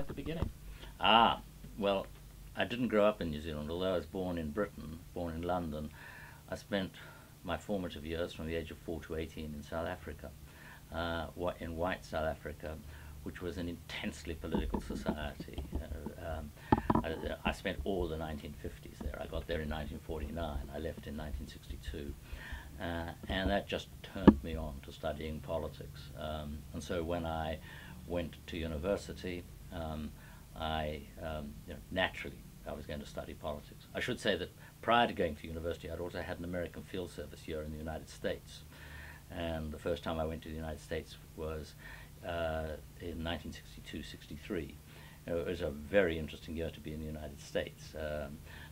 at the beginning? Ah, well, I didn't grow up in New Zealand, although I was born in Britain, born in London. I spent my formative years from the age of 4 to 18 in South Africa, in white South Africa, which was an intensely political society. I spent all the 1950s there. I got there in 1949. I left in 1962. And that just turned me on to studying politics. And so when I went to university, naturally I was going to study politics. I should say that prior to going to university, I'd also had an American field service year in the United States. And the first time I went to the United States was in 1962-63. It was a very interesting year to be in the United States.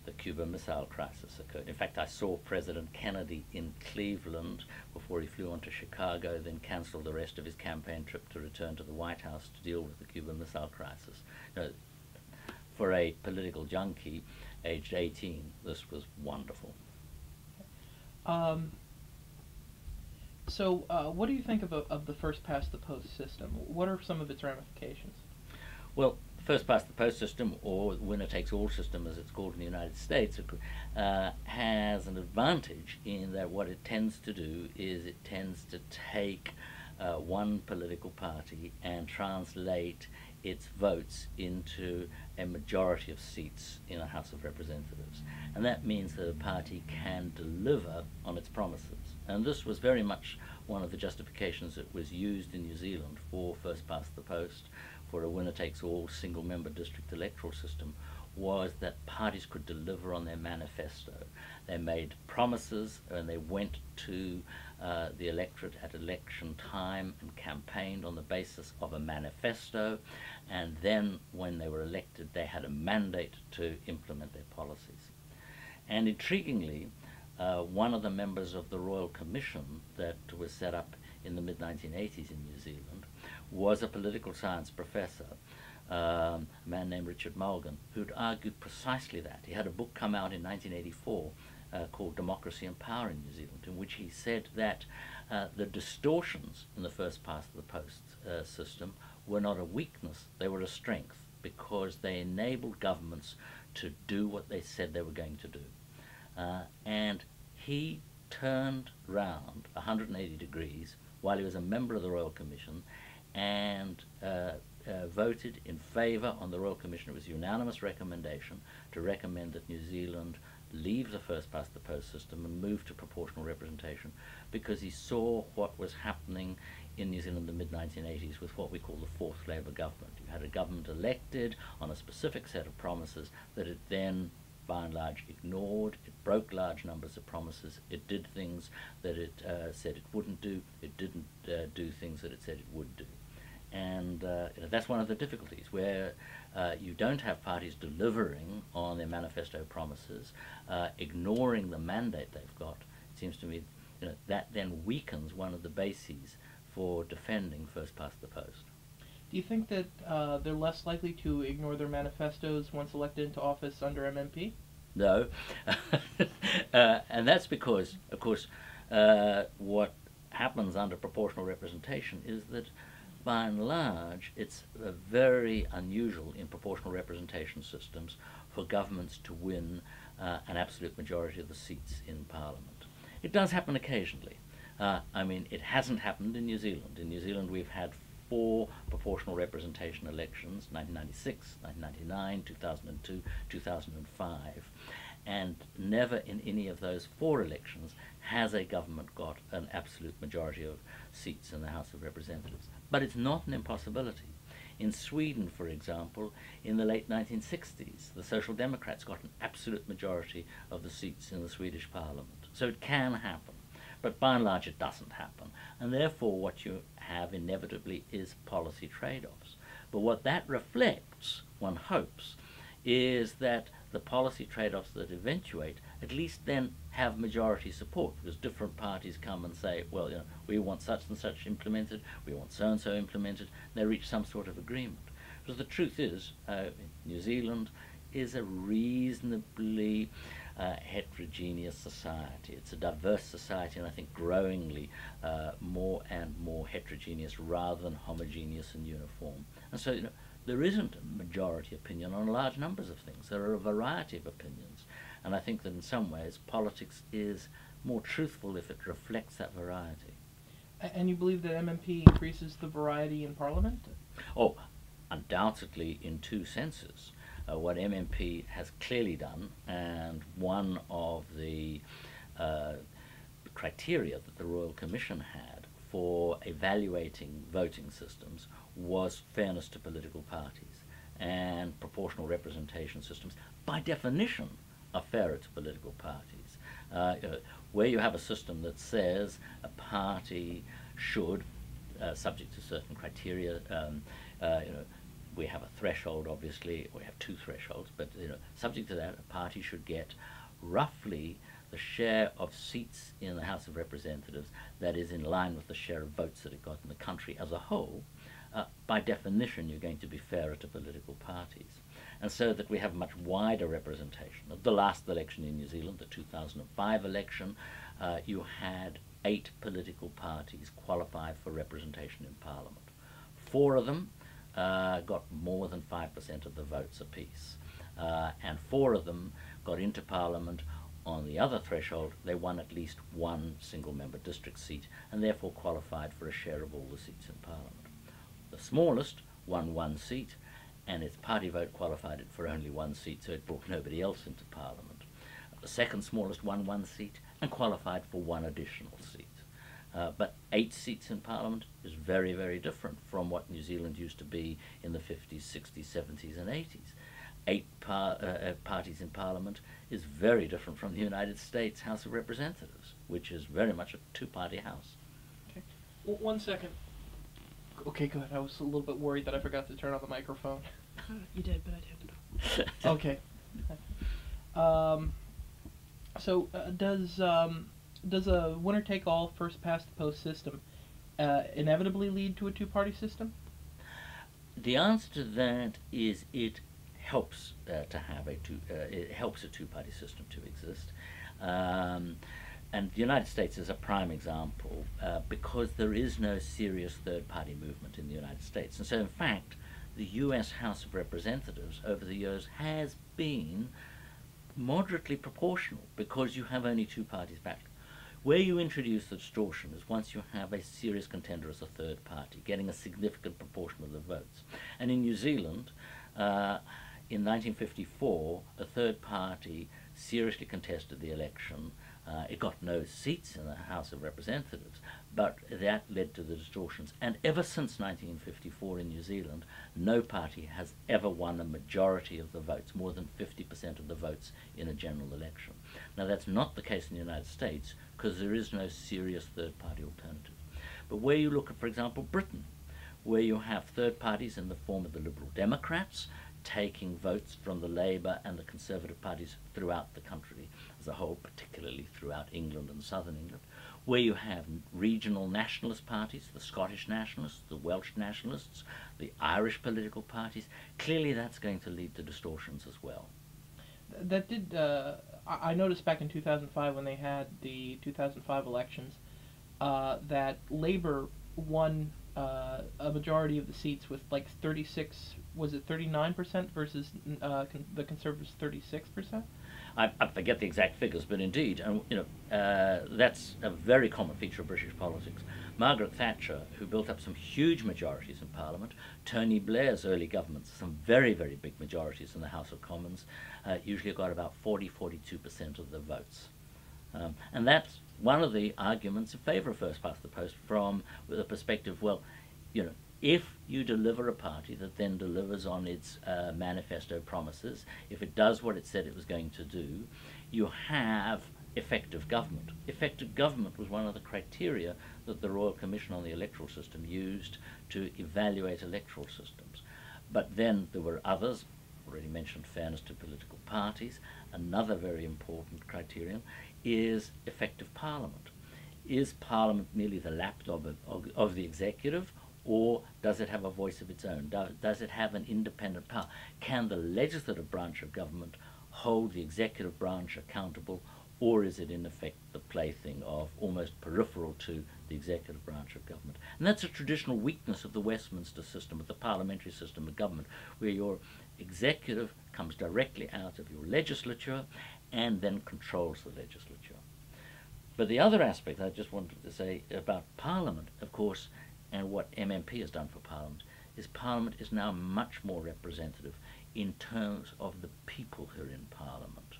The Cuban Missile Crisis occurred. In fact, I saw President Kennedy in Cleveland before he flew on to Chicago, then cancelled the rest of his campaign trip to return to the White House to deal with the Cuban Missile Crisis. For a political junkie, aged 18, this was wonderful. What do you think of the first past the post system? What are some of its ramifications? Well, first past the post system, or winner takes all system as it's called in the United States, has an advantage in that what it tends to do is it tends to take one political party and translate its votes into a majority of seats in the House of Representatives. And that means that a party can deliver on its promises. And this was very much one of the justifications that was used in New Zealand for first past the post, for a winner-takes-all single-member district electoral system, was that parties could deliver on their manifesto. They made promises and they went to the electorate at election time and campaigned on the basis of a manifesto, and then when they were elected they had a mandate to implement their policies. And intriguingly, one of the members of the Royal Commission that was set up in the mid-1980s in New Zealand was a political science professor, a man named Richard Mulligan, who'd argued precisely that. He had a book come out in 1984 called Democracy and Power in New Zealand, in which he said that the distortions in the first past the post system were not a weakness, they were a strength, because they enabled governments to do what they said they were going to do. And he turned round 180 degrees while he was a member of the Royal Commission and voted in favour on the Royal Commission. It was a unanimous recommendation to recommend that New Zealand leave the first past the post system and move to proportional representation, because he saw what was happening in New Zealand in the mid-1980s with what we call the fourth Labour government. You had a government elected on a specific set of promises that it then by and large ignored. It broke large numbers of promises. It did things that it said it wouldn't do. It didn't do things that it said it would do. And that's one of the difficulties, where you don't have parties delivering on their manifesto promises, ignoring the mandate they've got. It seems to me that then weakens one of the bases for defending first past the post. Do you think that they're less likely to ignore their manifestos once elected into office under MMP? No. And that's because, of course, what happens under proportional representation is that by and large it's very unusual in proportional representation systems for governments to win an absolute majority of the seats in Parliament. It does happen occasionally. I mean, it hasn't happened in New Zealand. In New Zealand we've had 4 proportional representation elections, 1996, 1999, 2002, 2005, and never in any of those 4 elections has a government got an absolute majority of seats in the House of Representatives. But it's not an impossibility. In Sweden, for example, in the late 1960s, the Social Democrats got an absolute majority of the seats in the Swedish Parliament. So it can happen. But by and large it doesn't happen, and therefore what you have inevitably is policy trade-offs. But what that reflects, one hopes, is that the policy trade-offs that eventuate at least then have majority support, because different parties come and say, well, we want such and such implemented, we want so and so implemented, and they reach some sort of agreement. Because the truth is, New Zealand is a reasonably heterogeneous society. It's a diverse society, and I think growingly more and more heterogeneous rather than homogeneous and uniform. And so there isn't a majority opinion on large numbers of things. There are a variety of opinions. And I think that in some ways politics is more truthful if it reflects that variety. And you believe that MMP increases the variety in Parliament? Oh, undoubtedly in two senses. What MMP has clearly done, and one of the criteria that the Royal Commission had for evaluating voting systems was fairness to political parties, and proportional representation systems by definition are fairer to political parties. Where you have a system that says a party should, subject to certain criteria, we have a threshold, obviously, we have two thresholds, but subject to that, a party should get roughly the share of seats in the House of Representatives that is in line with the share of votes that it got in the country as a whole. By definition, you're going to be fairer to political parties. And so that we have much wider representation. At the last election in New Zealand, the 2005 election, you had 8 political parties qualified for representation in Parliament. 4 of them got more than 5% of the votes apiece. And 4 of them got into Parliament on the other threshold. They won at least one single-member district seat and therefore qualified for a share of all the seats in Parliament. The smallest won 1 seat, and its party vote qualified it for only 1 seat, so it brought nobody else into Parliament. The second smallest won 1 seat and qualified for 1 additional seat. But 8 seats in Parliament is very, very different from what New Zealand used to be in the 50s, 60s, 70s and 80s. 8 parties in Parliament is very different from the United States House of Representatives, which is very much a 2-party house. Okay. Well, 1 second. Okay, good. I was a little bit worried that I forgot to turn on the microphone. You did, but I turned it off. Okay. Does a winner-take-all, first-past-the-post system inevitably lead to a 2-party system? The answer to that is it helps to have it helps a 2-party system to exist. And the United States is a prime example because there is no serious third-party movement in the United States. And so, in fact, the US House of Representatives over the years has been moderately proportional because you have only 2 parties back. Where you introduce the distortion is once you have a serious contender as a third party, getting a significant proportion of the votes. And in New Zealand, in 1954, a third party seriously contested the election. It got no seats in the House of Representatives, but that led to the distortions. And ever since 1954 in New Zealand, no party has ever won a majority of the votes, more than 50% of the votes in a general election. Now that's not the case in the United States because there is no serious third-party alternative. But where you look at, for example, Britain, where you have third parties in the form of the Liberal Democrats taking votes from the Labour and the Conservative parties throughout the country as a whole, particularly throughout England and southern England, where you have regional nationalist parties, the Scottish nationalists, the Welsh nationalists, the Irish political parties. Clearly that's going to lead to distortions as well. That did, I noticed back in 2005 when they had the 2005 elections that Labour won a majority of the seats with like 36, was it 39% versus the Conservatives 36%? I forget the exact figures, but indeed, that's a very common feature of British politics. Margaret Thatcher, who built up some huge majorities in Parliament, Tony Blair's early governments, some very, very big majorities in the House of Commons, usually got about 40–42% of the votes. And that's one of the arguments in favour of first past the post from the perspective, well, if you deliver a party that then delivers on its manifesto promises, if it does what it said it was going to do, you have effective government. Effective government was one of the criteria that the Royal Commission on the Electoral System used to evaluate electoral systems. But then there were others, already mentioned fairness to political parties. Another very important criterion is effective parliament. Is parliament merely the lapdog of the executive, or does it have a voice of its own? Does it have an independent power? Can the legislative branch of government hold the executive branch accountable or is it in effect the plaything of almost peripheral to the executive branch of government? And that's a traditional weakness of the Westminster system, of the parliamentary system of government, where your executive comes directly out of your legislature and then controls the legislature. But the other aspect I just wanted to say about Parliament, of course, and what MMP has done for Parliament is now much more representative in terms of the people who are in Parliament.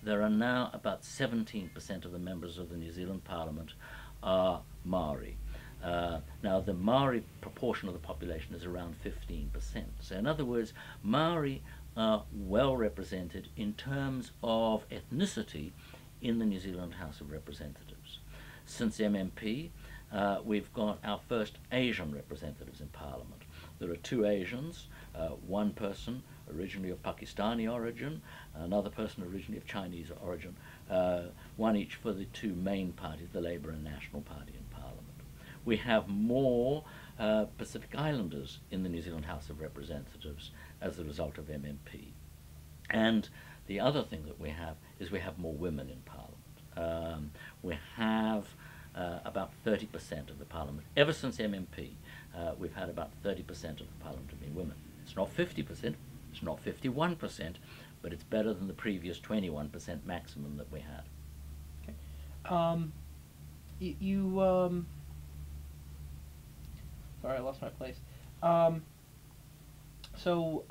There are now about 17% of the members of the New Zealand Parliament are Maori. Now, the Maori proportion of the population is around 15%. So, in other words, Maori are well represented in terms of ethnicity in the New Zealand House of Representatives. Since MMP, we've got our first Asian representatives in Parliament. There are two Asians, one person originally of Pakistani origin, another person originally of Chinese origin, one each for the two main parties, the Labour and National Party in Parliament. We have more Pacific Islanders in the New Zealand House of Representatives as a result of MMP. And the other thing that we have is we have more women in Parliament. We have about 30% of the Parliament. Ever since MMP, we've had about 30% of the Parliament have been women. It's not 50%, it's not 51%, but it's better than the previous 21% maximum that we had. Okay. Sorry, I lost my place. So,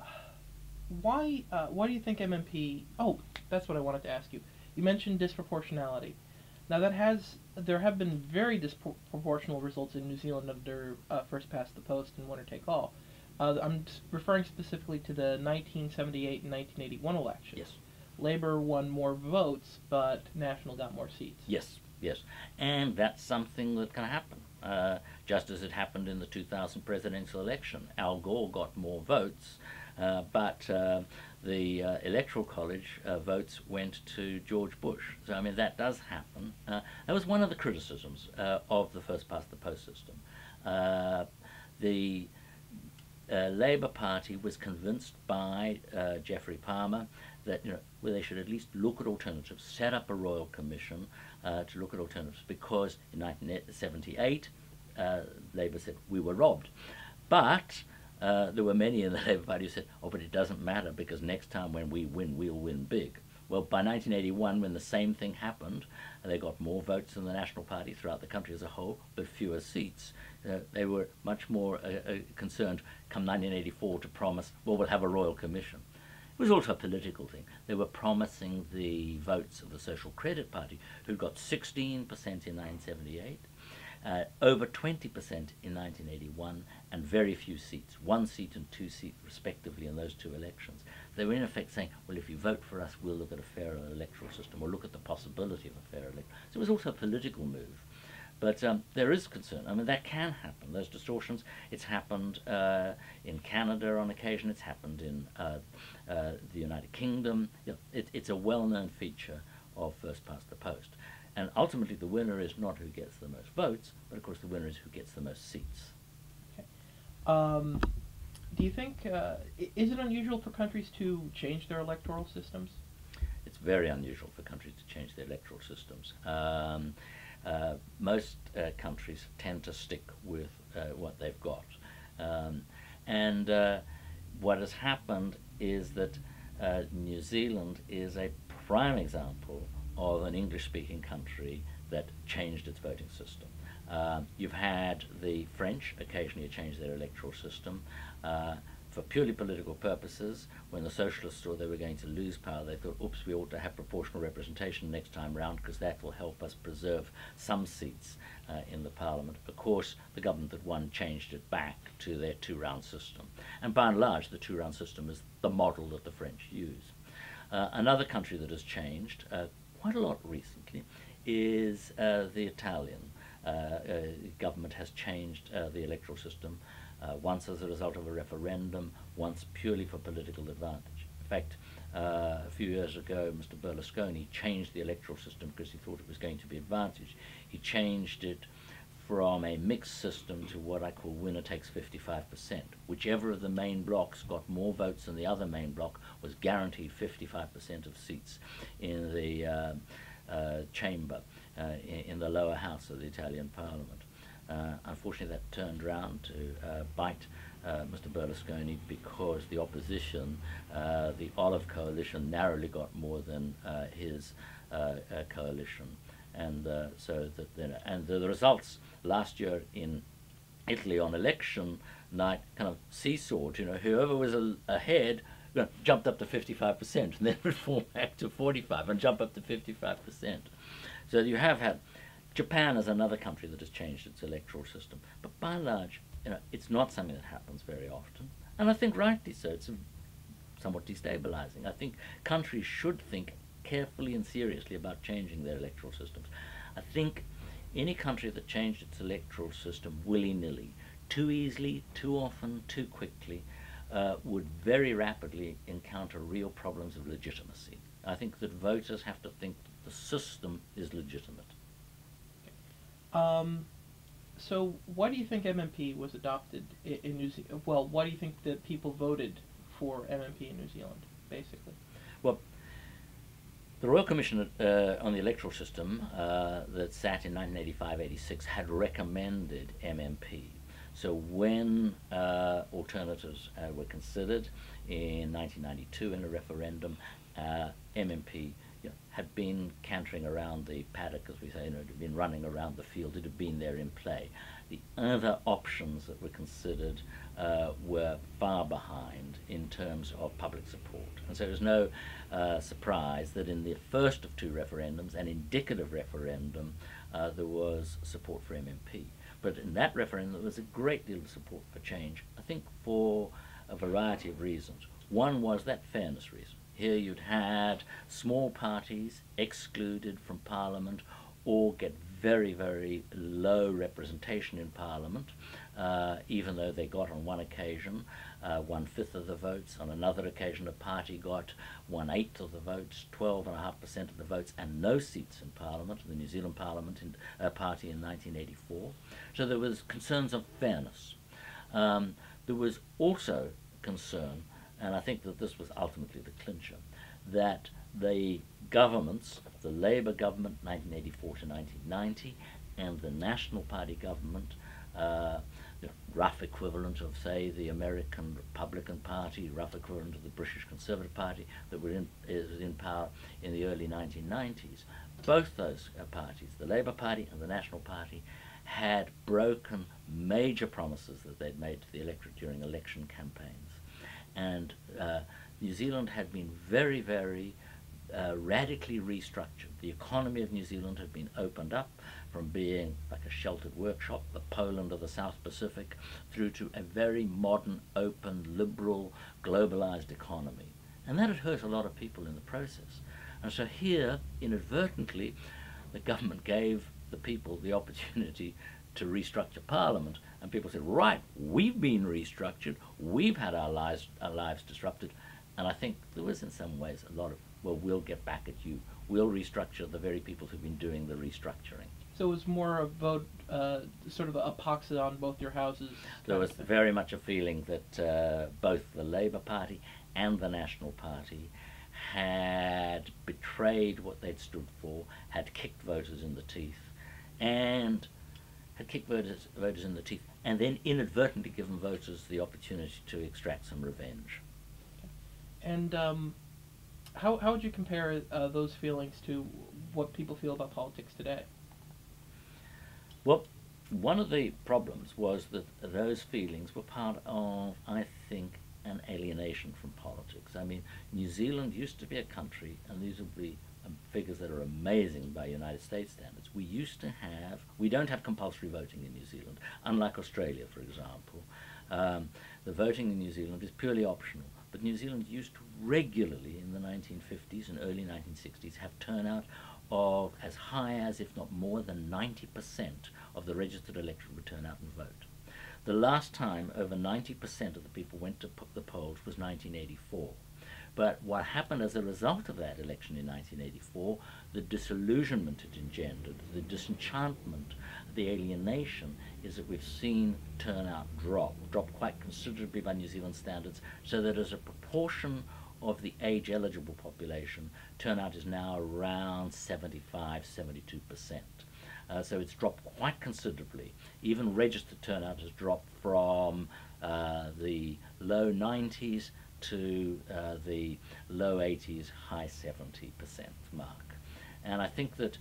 why do you think MMP... Oh, that's what I wanted to ask you. You mentioned disproportionality. Now, there have been very disproportional results in New Zealand under first past the post and winner take all. I'm referring specifically to the 1978 and 1981 elections. Yes. Labour won more votes, but National got more seats. Yes, yes. And that's something that can happen, just as it happened in the 2000 presidential election. Al Gore got more votes, but the Electoral College votes went to George Bush. So, I mean, that does happen. That was one of the criticisms of the first past the post system. The Labour Party was convinced by Geoffrey Palmer that well, they should at least look at alternatives, set up a royal commission to look at alternatives, because in 1978 Labour said we were robbed. But there were many in the Labour Party who said, oh, but it doesn't matter, because next time when we win, we'll win big. Well, by 1981, when the same thing happened, they got more votes than the National Party throughout the country as a whole, but fewer seats. They were much more concerned come 1984 to promise, well, we'll have a royal commission. It was also a political thing. They were promising the votes of the Social Credit Party, who got 16% in 1978, over 20% in 1981, and very few seats, 1 seat and 2 seats respectively in those two elections. They were in effect saying, well, if you vote for us, we'll look at a fairer electoral system, or look at the possibility of a fairer electoral. So it was also a political move. But there is concern. I mean, that can happen, those distortions. It's happened in Canada on occasion. It's happened in the United Kingdom. It's a well-known feature of first past the post. And ultimately, the winner is not who gets the most votes, but of course the winner is who gets the most seats. Okay. Do you think, is it unusual for countries to change their electoral systems? It's very unusual for countries to change their electoral systems. Most countries tend to stick with what they've got. What has happened is that New Zealand is a prime example of an English-speaking country that changed its voting system. You've had the French occasionally change their electoral system. For purely political purposes, when the socialists thought they were going to lose power, they thought, oops, we ought to have proportional representation next time round, because that will help us preserve some seats in the parliament. Of course, the government that won changed it back to their two-round system. And by and large, the two-round system is the model that the French use. Another country that has changed quite a lot recently is the Italian. Government has changed the electoral system, once as a result of a referendum, once purely for political advantage. In fact, a few years ago, Mr. Berlusconi changed the electoral system because he thought it was going to be advantaged. He changed it from a mixed system to what I call winner takes 55%. Whichever of the main blocks got more votes than the other main block was guaranteed 55% of seats in the chamber in the lower house of the Italian Parliament. Unfortunately, that turned around to bite Mr. Berlusconi, because the opposition, the Olive Coalition, narrowly got more than his coalition, and so that and the results last year in Italy on election night kind of seesawed. Whoever was ahead jumped up to 55%, and then would fall back to 45% and jump up to 55%. So you have had. Japan is another country that has changed its electoral system, but by and large, it's not something that happens very often, and I think rightly so. It's somewhat destabilizing. I think countries should think carefully and seriously about changing their electoral systems. I think any country that changed its electoral system willy-nilly, too easily, too often, too quickly, would very rapidly encounter real problems of legitimacy. I think that voters have to think that the system is legitimate. So why do you think MMP was adopted in New Zealand? Well, why do you think that people voted for MMP in New Zealand, basically? Well, the Royal Commission on the Electoral System that sat in 1985-86 had recommended MMP. So when alternatives were considered in 1992 in a referendum, MMP had been cantering around the paddock, as we say, it had been running around the field, it had been there in play. The other options that were considered were far behind in terms of public support. And so it was no surprise that in the first of two referendums, an indicative referendum, there was support for MMP. But in that referendum, there was a great deal of support for change, I think for a variety of reasons. One was that fairness reason. Here you'd had small parties excluded from Parliament or get very, very low representation in Parliament, even though they got on one occasion 1/5 of the votes. On another occasion, a party got 1/8 of the votes, 12.5% of the votes, and no seats in Parliament, the New Zealand Parliament Party in 1984. So there was concerns of fairness. There was also concern, and I think that this was ultimately the clincher, that the governments, the Labour government 1984 to 1990 and the National Party government, the rough equivalent of, say, the American Republican Party, rough equivalent of the British Conservative Party that was in power in the early 1990s, both those parties, the Labour Party and the National Party, had broken major promises that they'd made to the electorate during election campaigns. And New Zealand had been very, very radically restructured. The economy of New Zealand had been opened up from being like a sheltered workshop, the Poland of the South Pacific, through to a very modern, open, liberal, globalized economy. And that had hurt a lot of people in the process. And so here, inadvertently, the government gave the people the opportunity to restructure Parliament, and people said, right, we've been restructured, we've had our lives disrupted, and I think there was in some ways a lot of, well, we'll get back at you, we'll restructure the very people who've been doing the restructuring. So it was more a vote, sort of a pox on both your houses? There was very much a feeling that both the Labour Party and the National Party had betrayed what they'd stood for, had kicked voters in the teeth, and had kicked voters in the teeth, and then inadvertently given voters the opportunity to extract some revenge. And how would you compare those feelings to what people feel about politics today? Well, one of the problems was that those feelings were part of, I think, an alienation from politics. I mean, New Zealand used to be a country, and these would be figures that are amazing by United States standards. We don't have compulsory voting in New Zealand, unlike Australia, for example. The voting in New Zealand is purely optional, but New Zealand used to regularly in the 1950s and early 1960s have turnout of as high as, if not more than 90% of the registered electorate would turn out and vote. The last time over 90% of the people went to the polls was 1984. But what happened as a result of that election in 1984, the disillusionment it engendered, the disenchantment, the alienation, is that we've seen turnout drop quite considerably by New Zealand standards, so that as a proportion of the age-eligible population, turnout is now around 75–72%. So it's dropped quite considerably. Even registered turnout has dropped from the low 90s to the low 80s, high 70% mark. And I think that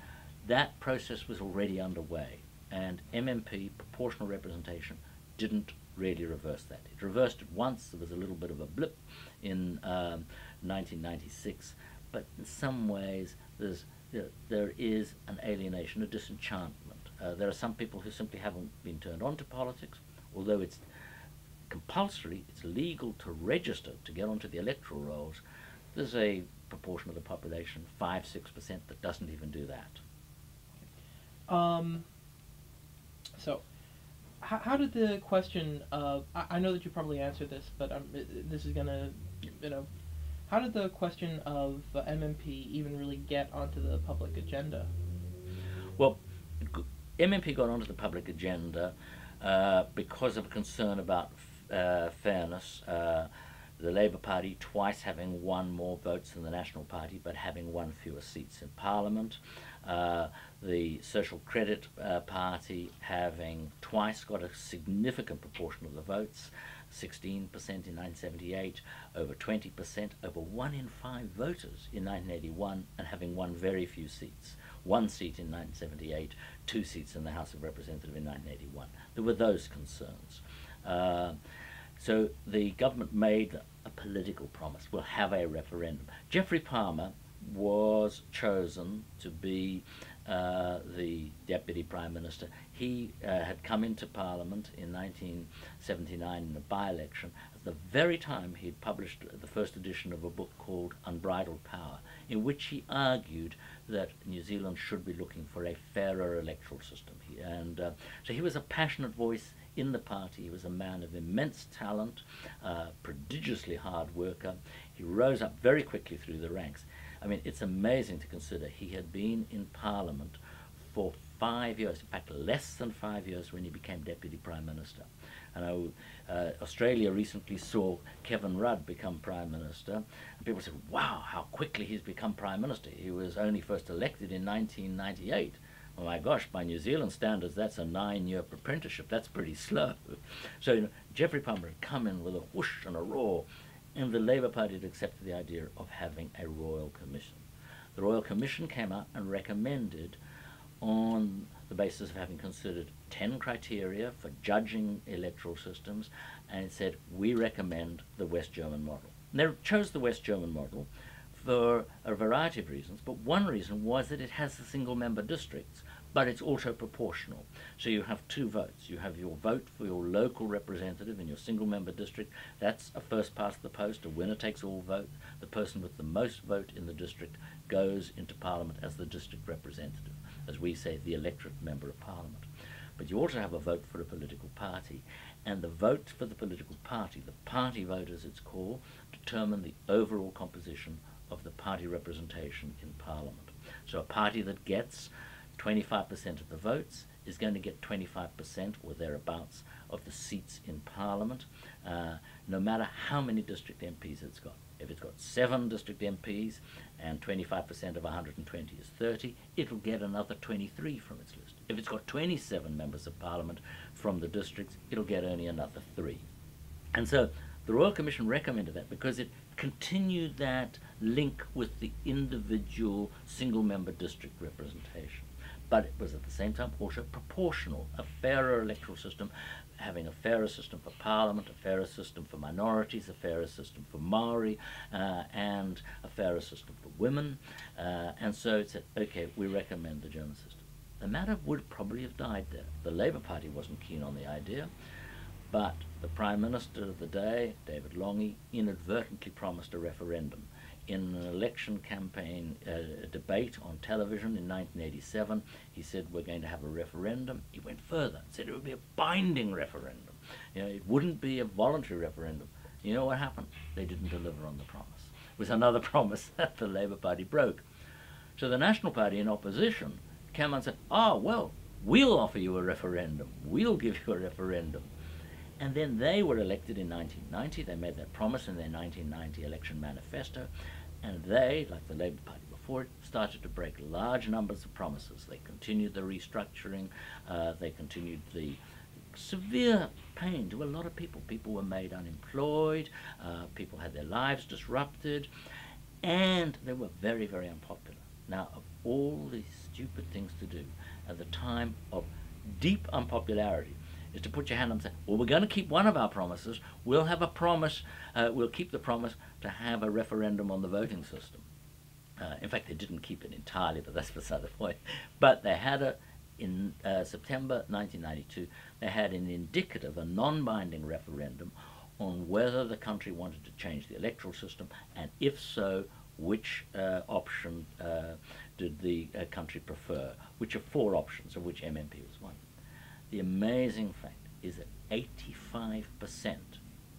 that process was already underway, and MMP, proportional representation, didn't really reverse that. It reversed it once. There was a little bit of a blip in 1996, but in some ways there is an alienation, a disenchantment. There are some people who simply haven't been turned on to politics, although it's compulsory, it's legal to register to get onto the electoral rolls. There's a proportion of the population, 5–6%, that doesn't even do that. So, how did the question of, I know that you probably answered this, but this is gonna, how did the question of MMP even really get onto the public agenda? Well, MMP got onto the public agenda because of a concern about fairness. The Labour Party twice having won more votes than the National Party, but having won fewer seats in Parliament. The Social Credit Party having twice got a significant proportion of the votes, 16% in 1978, over 20%, over 1 in 5 voters in 1981, and having won very few seats. 1 seat in 1978, 2 seats in the House of Representatives in 1981. There were those concerns. So the government made a political promise. We'll have a referendum. Geoffrey Palmer was chosen to be the Deputy Prime Minister. He had come into Parliament in 1979 in a by-election at the very time he'd published the first edition of a book called Unbridled Power, in which he argued that New Zealand should be looking for a fairer electoral system. So he was a passionate voice in the party. He was a man of immense talent, prodigiously hard worker. He rose up very quickly through the ranks. I mean, it's amazing to consider he had been in Parliament for 5 years, in fact less than 5 years, when he became Deputy Prime Minister. And Australia recently saw Kevin Rudd become Prime Minister, and people said, wow, how quickly he's become Prime Minister. He was only first elected in 1998. Oh my gosh, by New Zealand standards, that's a 9-year apprenticeship. That's pretty slow. So Geoffrey Palmer had come in with a whoosh and a roar, and the Labour Party had accepted the idea of having a Royal Commission. The Royal Commission came out and recommended, on the basis of having considered 10 criteria for judging electoral systems, and it said, we recommend the West German model. And they chose the West German model for a variety of reasons, but one reason was that it has the single-member districts, but it's also proportional. So you have 2 votes. You have your vote for your local representative in your single-member district. That's a first-past-the-post, a winner-takes-all vote. The person with the most vote in the district goes into Parliament as the district representative, as we say, the electorate member of Parliament. But you also have a vote for a political party, and the vote for the political party, the party vote as it's called, determine the overall composition of the party representation in Parliament. So a party that gets 25% of the votes is going to get 25% or thereabouts of the seats in Parliament, no matter how many district MPs it's got. If it's got 7 district MPs and 25% of 120 is 30, it'll get another 23 from its list. If it's got 27 members of Parliament from the districts, it'll get only another 3. And so the Royal Commission recommended that because it continued that link with the individual single-member district representation. But it was at the same time also proportional, a fairer electoral system, having a fairer system for Parliament, a fairer system for minorities, a fairer system for Maori, and a fairer system for women. And so it said, okay, we recommend the German system. The matter would probably have died there. The Labour Party wasn't keen on the idea, but the Prime Minister of the day, David Lange, inadvertently promised a referendum. In an election campaign debate on television in 1987, he said, we're going to have a referendum. He went further, said it would be a binding referendum. It wouldn't be a voluntary referendum. You know what happened? They didn't deliver on the promise. It was another promise that the Labour Party broke. So the National Party in opposition came and said, oh, well, we'll offer you a referendum. We'll give you a referendum. And then they were elected in 1990. They made that promise in their 1990 election manifesto. And they, like the Labour Party before it, started to break large numbers of promises. They continued the restructuring. They continued the severe pain to a lot of people. People were made unemployed. People had their lives disrupted. And they were very, very unpopular. Now, of all these stupid things to do at the time of deep unpopularity is to put your hand up and say, well, we're going to keep one of our promises. We'll have a promise, we'll keep the promise to have a referendum on the voting system. In fact, they didn't keep it entirely, but that's beside the point. But they had in September 1992, they had an indicative, a non-binding referendum on whether the country wanted to change the electoral system, and if so, which option did the country prefer, which are 4 options, of which MMP was one. The amazing fact is that 85%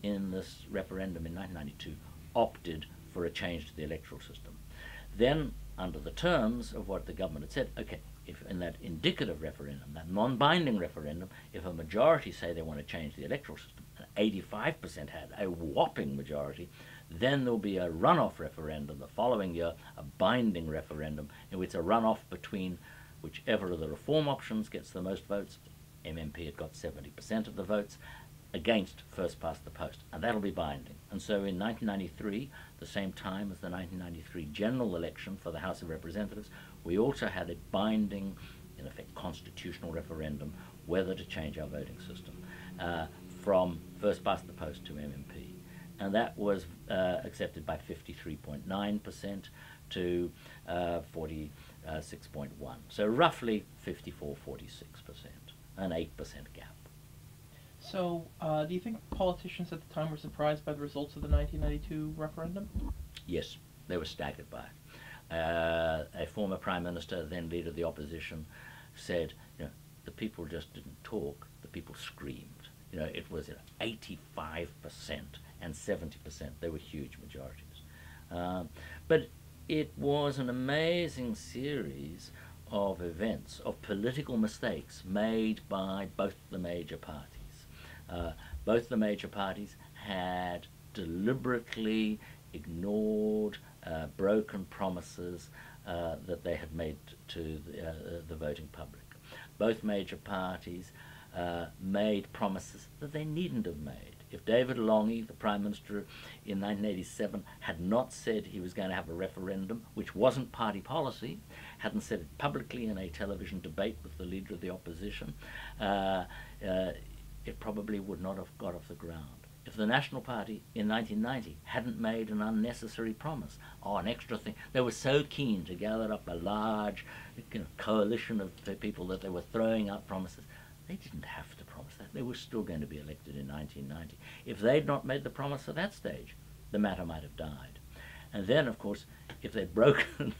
in this referendum in 1992 opted for a change to the electoral system. Then, under the terms of what the government had said, okay, if in that indicative referendum, that non-binding referendum, if a majority say they want to change the electoral system, and 85% had, a whopping majority, then there'll be a runoff referendum the following year, a binding referendum, in which a runoff between whichever of the reform options gets the most votes. MMP had got 70% of the votes against first past the post, and that'll be binding. And so in 1993, the same time as the 1993 general election for the House of Representatives, we also had a binding, in effect, constitutional referendum whether to change our voting system from first past the post to MMP. And that was accepted by 53.9% to 46.1%. So roughly 54-46%, an 8% gap. So, do you think politicians at the time were surprised by the results of the 1992 referendum? Yes, they were staggered by it. A former Prime Minister, then Leader of the Opposition, said, you know, the people just didn't talk, the people screamed. You know, it was 85% and 70%. They were huge majorities. But it was an amazing series of events, of political mistakes made by both the major parties. Both the major parties had deliberately ignored, broken promises that they had made to the voting public. Both major parties made promises that they needn't have made. If David Lange, the Prime Minister in 1987, had not said he was going to have a referendum, which wasn't party policy, hadn't said it publicly in a television debate with the Leader of the Opposition, it probably would not have got off the ground. If the National Party in 1990 hadn't made an unnecessary promise, an extra thing, they were so keen to gather up a large coalition of people that they were throwing out promises. They didn't have to promise that. They were still going to be elected in 1990. If they'd not made the promise at that stage, the matter might have died. And then, of course, if they'd broken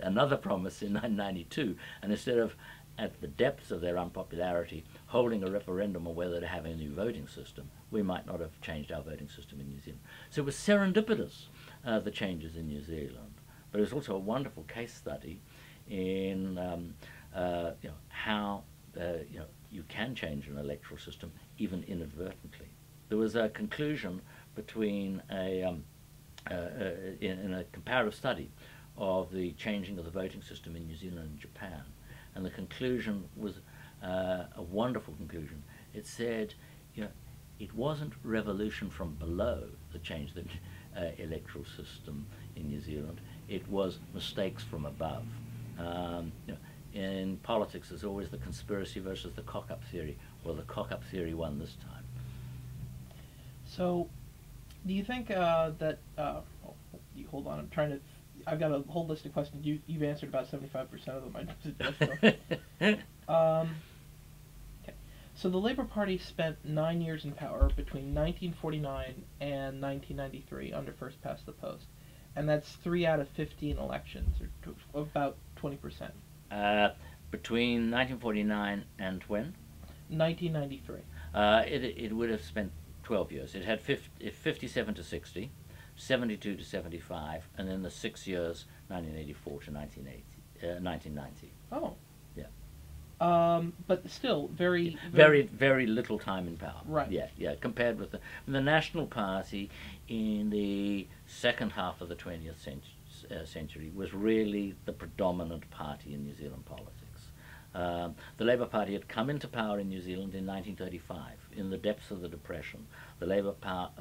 another promise in 1992, and instead of at the depths of their unpopularity holding a referendum on whether to have a new voting system, we might not have changed our voting system in New Zealand. So it was serendipitous, the changes in New Zealand. But it was also a wonderful case study in how you can change an electoral system even inadvertently. There was a conclusion between in a comparative study of the changing of the voting system in New Zealand and Japan, and the conclusion was a wonderful conclusion. It said, it wasn't revolution from below that changed the electoral system in New Zealand. It was mistakes from above. In politics, there's always the conspiracy versus the cock-up theory. Well, the cock-up theory won this time. So, do you think that... hold on, I've got a whole list of questions. You've answered about 75% of them. Okay. So the Labour Party spent 9 years in power between 1949 and 1993 under first past the post. And that's 3 out of 15 elections, or about 20%. Between 1949 and when? 1993. It would have spent 12 years. It had 57 to 60, 72 to 75, and then the 6 years, 1984 to 1990. Oh. Yeah. But still, Very little time in power. Right. Yeah. Compared with the National Party in the second half of the 20th century was really the predominant party in New Zealand politics. The Labour Party had come into power in New Zealand in 1935, in the depths of the Depression. The Labour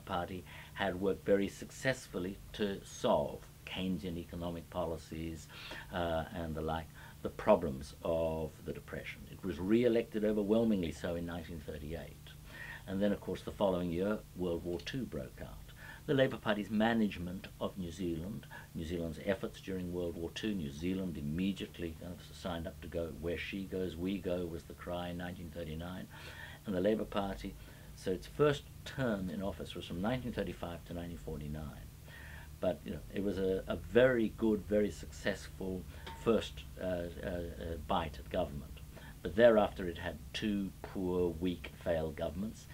Party had worked very successfully to solve Keynesian economic policies and the like, the problems of the Depression. It was re-elected overwhelmingly so in 1938. And then, of course, the following year, World War II broke out. The Labour Party's management of New Zealand's efforts during World War II, New Zealand immediately kind of signed up to go where she goes, we go, was the cry in 1939. And the Labour Party, so its first term in office was from 1935 to 1949. But it was a very good, very successful first bite at government. But thereafter it had two poor, weak, failed governments,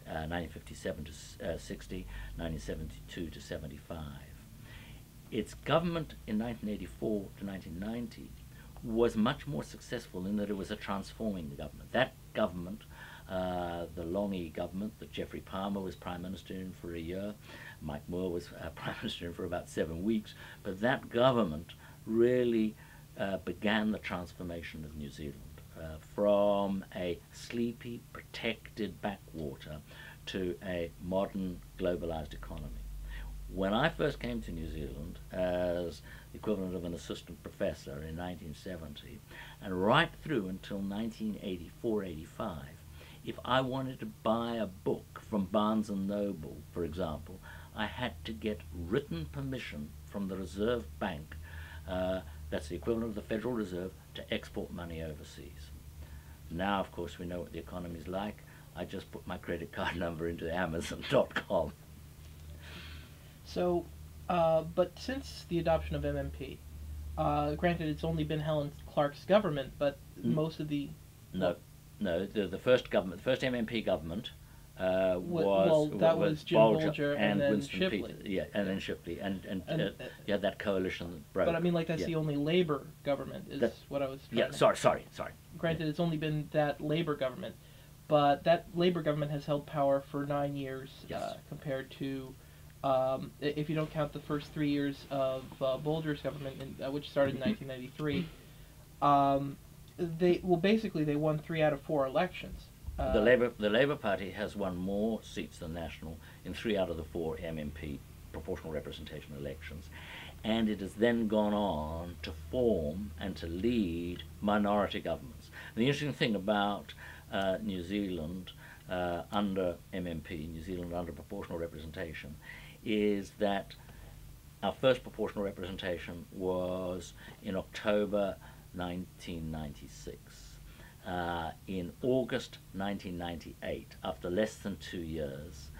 1957 to 60, 1972 to 75. Its government in 1984 to 1990 was much more successful in that it was a transforming government. That government, the Longy government that Geoffrey Palmer was Prime Minister in for a year, Mike Moore was Prime Minister in for about 7 weeks, but that government really began the transformation of New Zealand from a sleepy, protected backwater to a modern, globalized economy. When I first came to New Zealand as the equivalent of an assistant professor in 1970, and right through until 1984-85, if I wanted to buy a book from Barnes & Noble, for example, I had to get written permission from the Reserve Bank, that's the equivalent of the Federal Reserve, to export money overseas. Now, of course, we know what the economy is like. I just put my credit card number into Amazon.com. So, but since the adoption of MMP, granted it's only been Helen Clark's government, but most of the... No, the first government, the first MMP government was Jim Bolger and then Winston Shipley. Peters, then Shipley, and you had that coalition that broke. But I mean, that's the only Labour government, is what I was trying to... Sorry. Granted, it's only been that Labour government, but that Labour government has held power for 9 years, compared to, if you don't count the first 3 years of Bolger's government, which started in 1993, they won 3 out of 4 elections. The Labour Party has won more seats than National in 3 out of the 4 MMP proportional representation elections, and it has then gone on to form and to lead minority governments. And the interesting thing about New Zealand under MMP, New Zealand under proportional representation, is that our first proportional representation was in October 1996. In August 1998, after less than 2 years,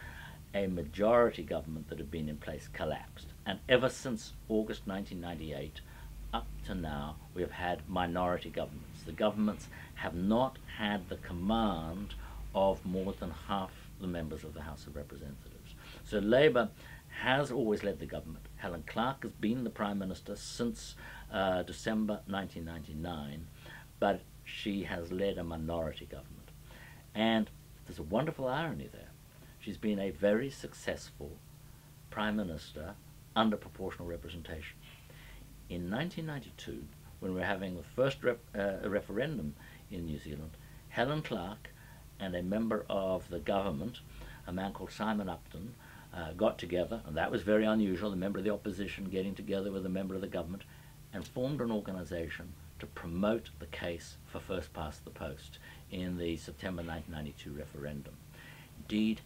a majority government that had been in place collapsed. And ever since August 1998, up to now, we have had minority governments. The governments have not had the command of more than half the members of the House of Representatives. So Labour has always led the government. Helen Clark has been the Prime Minister since December 1999, but she has led a minority government. And there's a wonderful irony there. She's been a very successful Prime Minister under proportional representation. In 1992, when we were having the first referendum in New Zealand, Helen Clark and a member of the government, a man called Simon Upton, got together, and that was very unusual, a member of the opposition getting together with a member of the government, and formed an organisation to promote the case for first past the post in the September 1992 referendum. Indeed,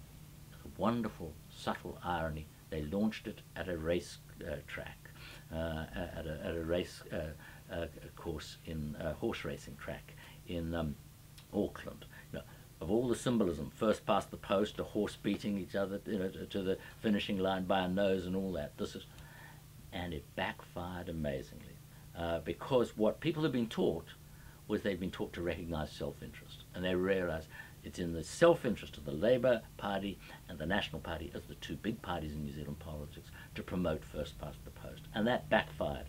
a wonderful, subtle irony, they launched it at a race track, at a race course in horse racing track in Auckland. Of all the symbolism, first past the post, a horse beating each other to the finishing line by a nose and all that. And it backfired amazingly. Because what people have been taught was they've been taught to recognise self-interest, and they realise it's in the self-interest of the Labour Party and the National Party as the two big parties in New Zealand politics to promote first past the post, and that backfired.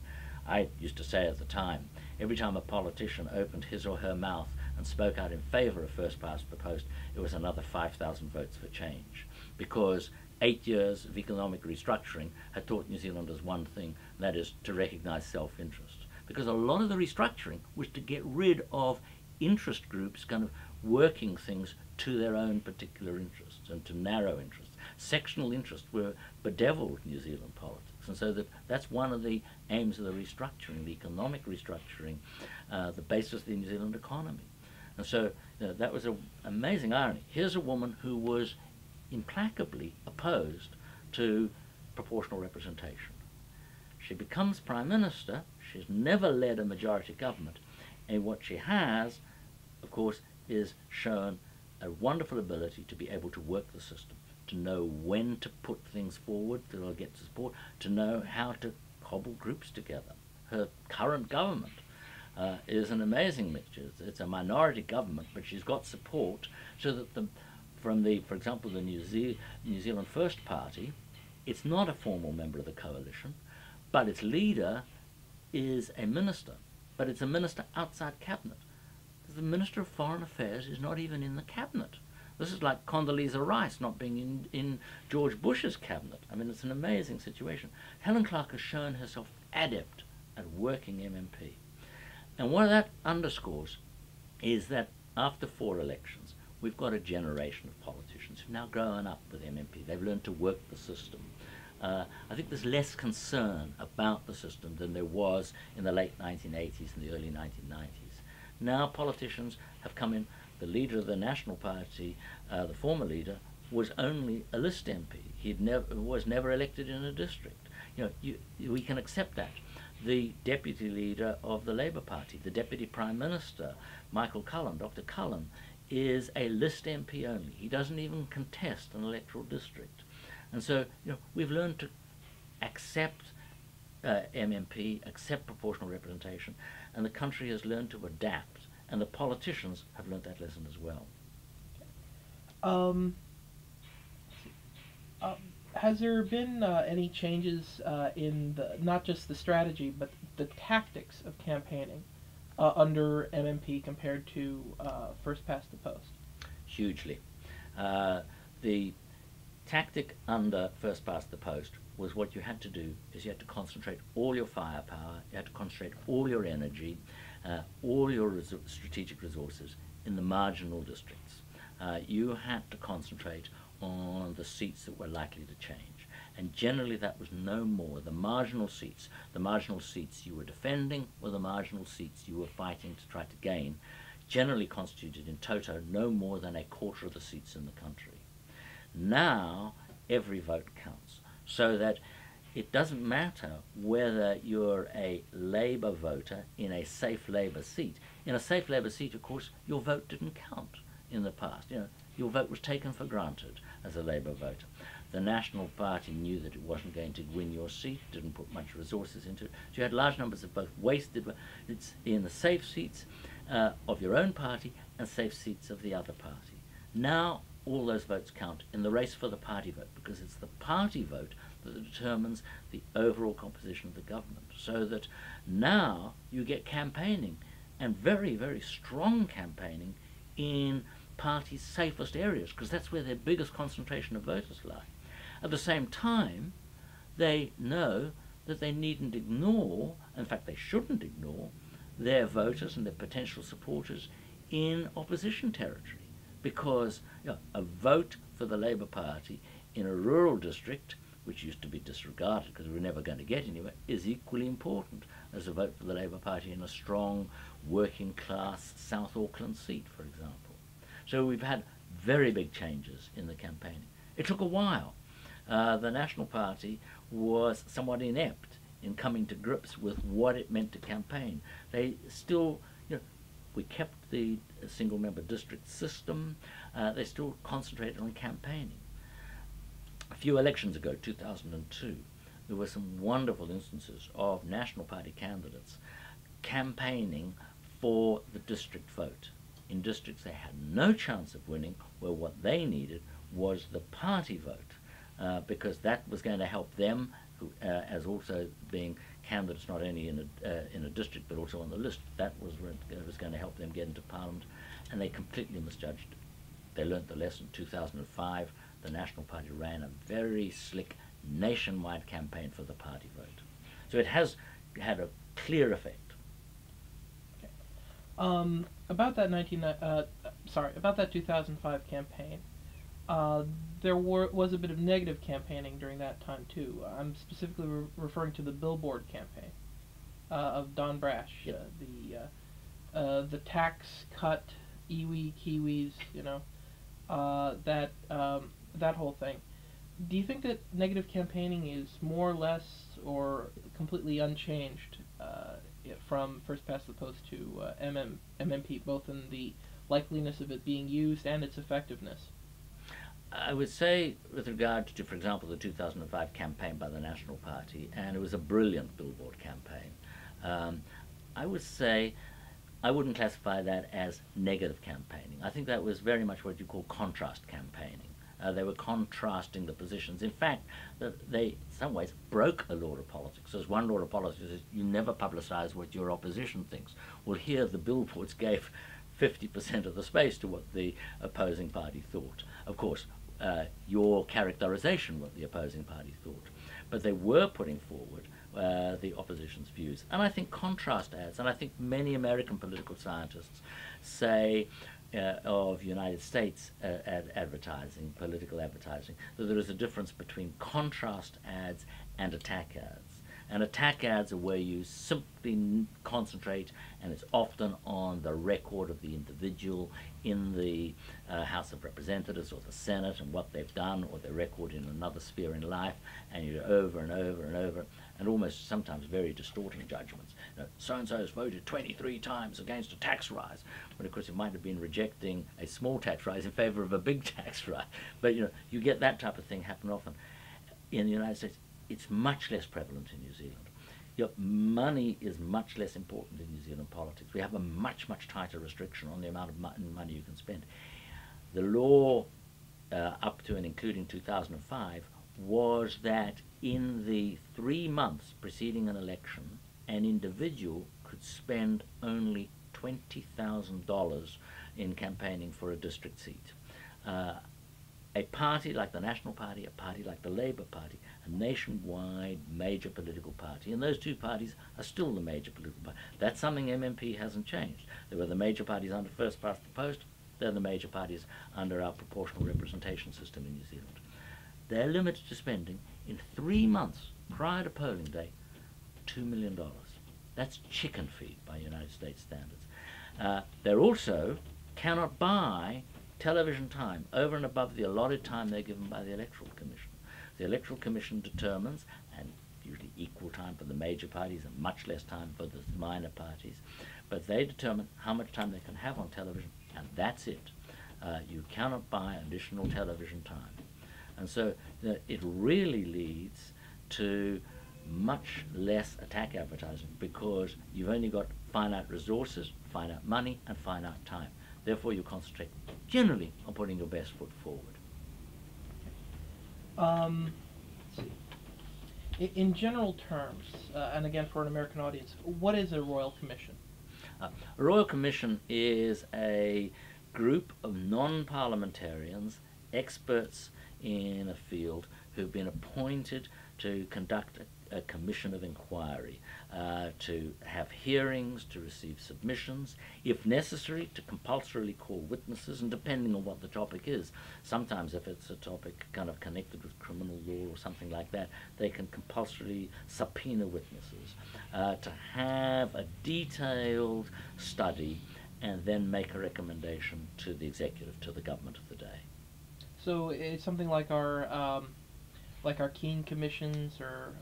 I used to say at the time, every time a politician opened his or her mouth and spoke out in favour of first past the post, it was another 5,000 votes for change, because 8 years of economic restructuring had taught New Zealanders one thing, that is to recognise self-interest. Because a lot of the restructuring was to get rid of interest groups kind of working things to their own particular interests and to narrow interests. Sectional interests were bedeviled New Zealand politics, and so that's one of the aims of the restructuring, the economic restructuring, the basis of the New Zealand economy. And so that was an amazing irony. Here's a woman who was implacably opposed to proportional representation. She becomes Prime Minister. She's never led a majority government, and what she has, of course, is shown a wonderful ability to be able to work the system, to know when to put things forward that will get support, to know how to cobble groups together. Her current government is an amazing mixture. It's a minority government, but she's got support so that for example, the New Zealand First Party, it's not a formal member of the coalition, but its leader is a minister, but it's a minister outside cabinet. The Minister of Foreign Affairs is not even in the cabinet. This is like Condoleezza Rice not being in George Bush's cabinet. I mean, it's an amazing situation. Helen Clark has shown herself adept at working MMP. And what that underscores is that after 4 elections, we've got a generation of politicians who've now grown up with MMP. They've learned to work the system. I think there's less concern about the system than there was in the late 1980s and the early 1990s. Now politicians have come in. The leader of the National Party, the former leader, was only a list MP. Was never elected in a district. We can accept that. The deputy leader of the Labour Party, the deputy Prime Minister, Michael Cullen, Dr. Cullen, is a list MP only. He doesn't even contest an electoral district. And so, we've learned to accept MMP, accept proportional representation, and the country has learned to adapt, and the politicians have learned that lesson as well. Has there been any changes in not just the strategy, but the tactics of campaigning under MMP compared to first past the post? Hugely. The tactic under first past the post was what you had to do is you had to concentrate all your firepower, you had to concentrate all your energy, all your strategic resources in the marginal districts. You had to concentrate on the seats that were likely to change. And generally that was no more. The marginal seats you were defending or the marginal seats you were fighting to try to gain, generally constituted in toto no more than a quarter of the seats in the country. Now every vote counts, so that it doesn't matter whether you're a Labour voter in a safe Labour seat. In a safe Labour seat, of course, your vote didn't count in the past. Your vote was taken for granted as a Labour voter. The National Party knew that it wasn't going to win your seat, didn't put much resources into it. So you had large numbers of both wasted votes in the safe seats of your own party and safe seats of the other party. Now all those votes count in the race for the party vote, because it's the party vote that determines the overall composition of the government. So that now you get campaigning, and very, very strong campaigning, in parties' safest areas, because that's where their biggest concentration of voters lie. At the same time, they know that they needn't ignore, in fact they shouldn't ignore, their voters and their potential supporters in opposition territory. Because a vote for the Labour Party in a rural district, which used to be disregarded because we were never going to get anywhere, is equally important as a vote for the Labour Party in a strong working class South Auckland seat, for example. So we've had very big changes in the campaigning. It took a while. The National Party was somewhat inept in coming to grips with what it meant to campaign. They still, we kept the single-member district system. They still concentrated on campaigning. A few elections ago, 2002, there were some wonderful instances of National Party candidates campaigning for the district vote in districts they had no chance of winning, where what they needed was the party vote, because that was going to help them, as also being candidates not only in a district but also on the list. That was going to help them get into Parliament and they completely misjudged it. They learnt the lesson. 2005, the National Party ran a very slick nationwide campaign for the party vote. So it has had a clear effect. About that about that 2005 campaign, there was a bit of negative campaigning during that time too. I'm specifically referring to the billboard campaign of Don Brash, Yep. The tax cut, iwi Kiwis, that whole thing. Do you think that negative campaigning is more or less or completely unchanged from First Past the Post to MMP, both in the likeliness of it being used and its effectiveness? I would say, with regard to, for example, the 2005 campaign by the National Party, and it was a brilliant billboard campaign, I would say I wouldn't classify that as negative campaigning. I think that was very much what you call contrast campaigning. They were contrasting the positions. In fact, they, in some ways, broke a law of politics. There's one law of politics is you never publicize what your opposition thinks. Well, here the billboards gave 50% of the space to what the opposing party thought. Of course, your characterization what the opposing party thought. But they were putting forward the opposition's views. And I think contrast ads, and I think many American political scientists say of United States advertising, political advertising, that there is a difference between contrast ads and attack ads. And attack ads are where you simply concentrate, and it's often on the record of the individual in the House of Representatives or the Senate and what they've done, or their record in another sphere in life, and you go over and over and over, and almost sometimes very distorting judgments. So-and-so has voted 23 times against a tax rise, but of course it might have been rejecting a small tax rise in favor of a big tax rise. But you get that type of thing happen often. In the United States, it's much less prevalent in New Zealand. Money is much less important in New Zealand politics. We have a much, much tighter restriction on the amount of money you can spend. The law up to and including 2005 was that in the 3 months preceding an election, an individual could spend only $20,000 in campaigning for a district seat. A party like the National Party, a party like the Labour Party, a nationwide major political party, and those two parties are still the major political party. That's something MMP hasn't changed. They were the major parties under First Past the Post, they're the major parties under our proportional representation system in New Zealand. They're limited to spending, in 3 months prior to polling day, $2 million. That's chicken feed by United States standards. They also cannot buy television time over and above the allotted time they're given by the Electoral Commission. The Electoral Commission determines, and usually equal time for the major parties and much less time for the minor parties, but they determine how much time they can have on television, and that's it. You cannot buy additional television time. And so it really leads to much less attack advertising, because you've only got finite resources, finite money, and finite time. Therefore, you concentrate generally on putting your best foot forward. Let's see. In general terms, and again for an American audience, what is a Royal Commission? A Royal Commission is a group of non-parliamentarians, experts in a field, who've been appointed to conduct a commission of inquiry, to have hearings, to receive submissions, if necessary, to compulsorily call witnesses, and depending on what the topic is. Sometimes if it's a topic kind of connected with criminal law or something like that, they can compulsorily subpoena witnesses, to have a detailed study and then make a recommendation to the executive, to the government of the day. So it's something like our Keene commissions, or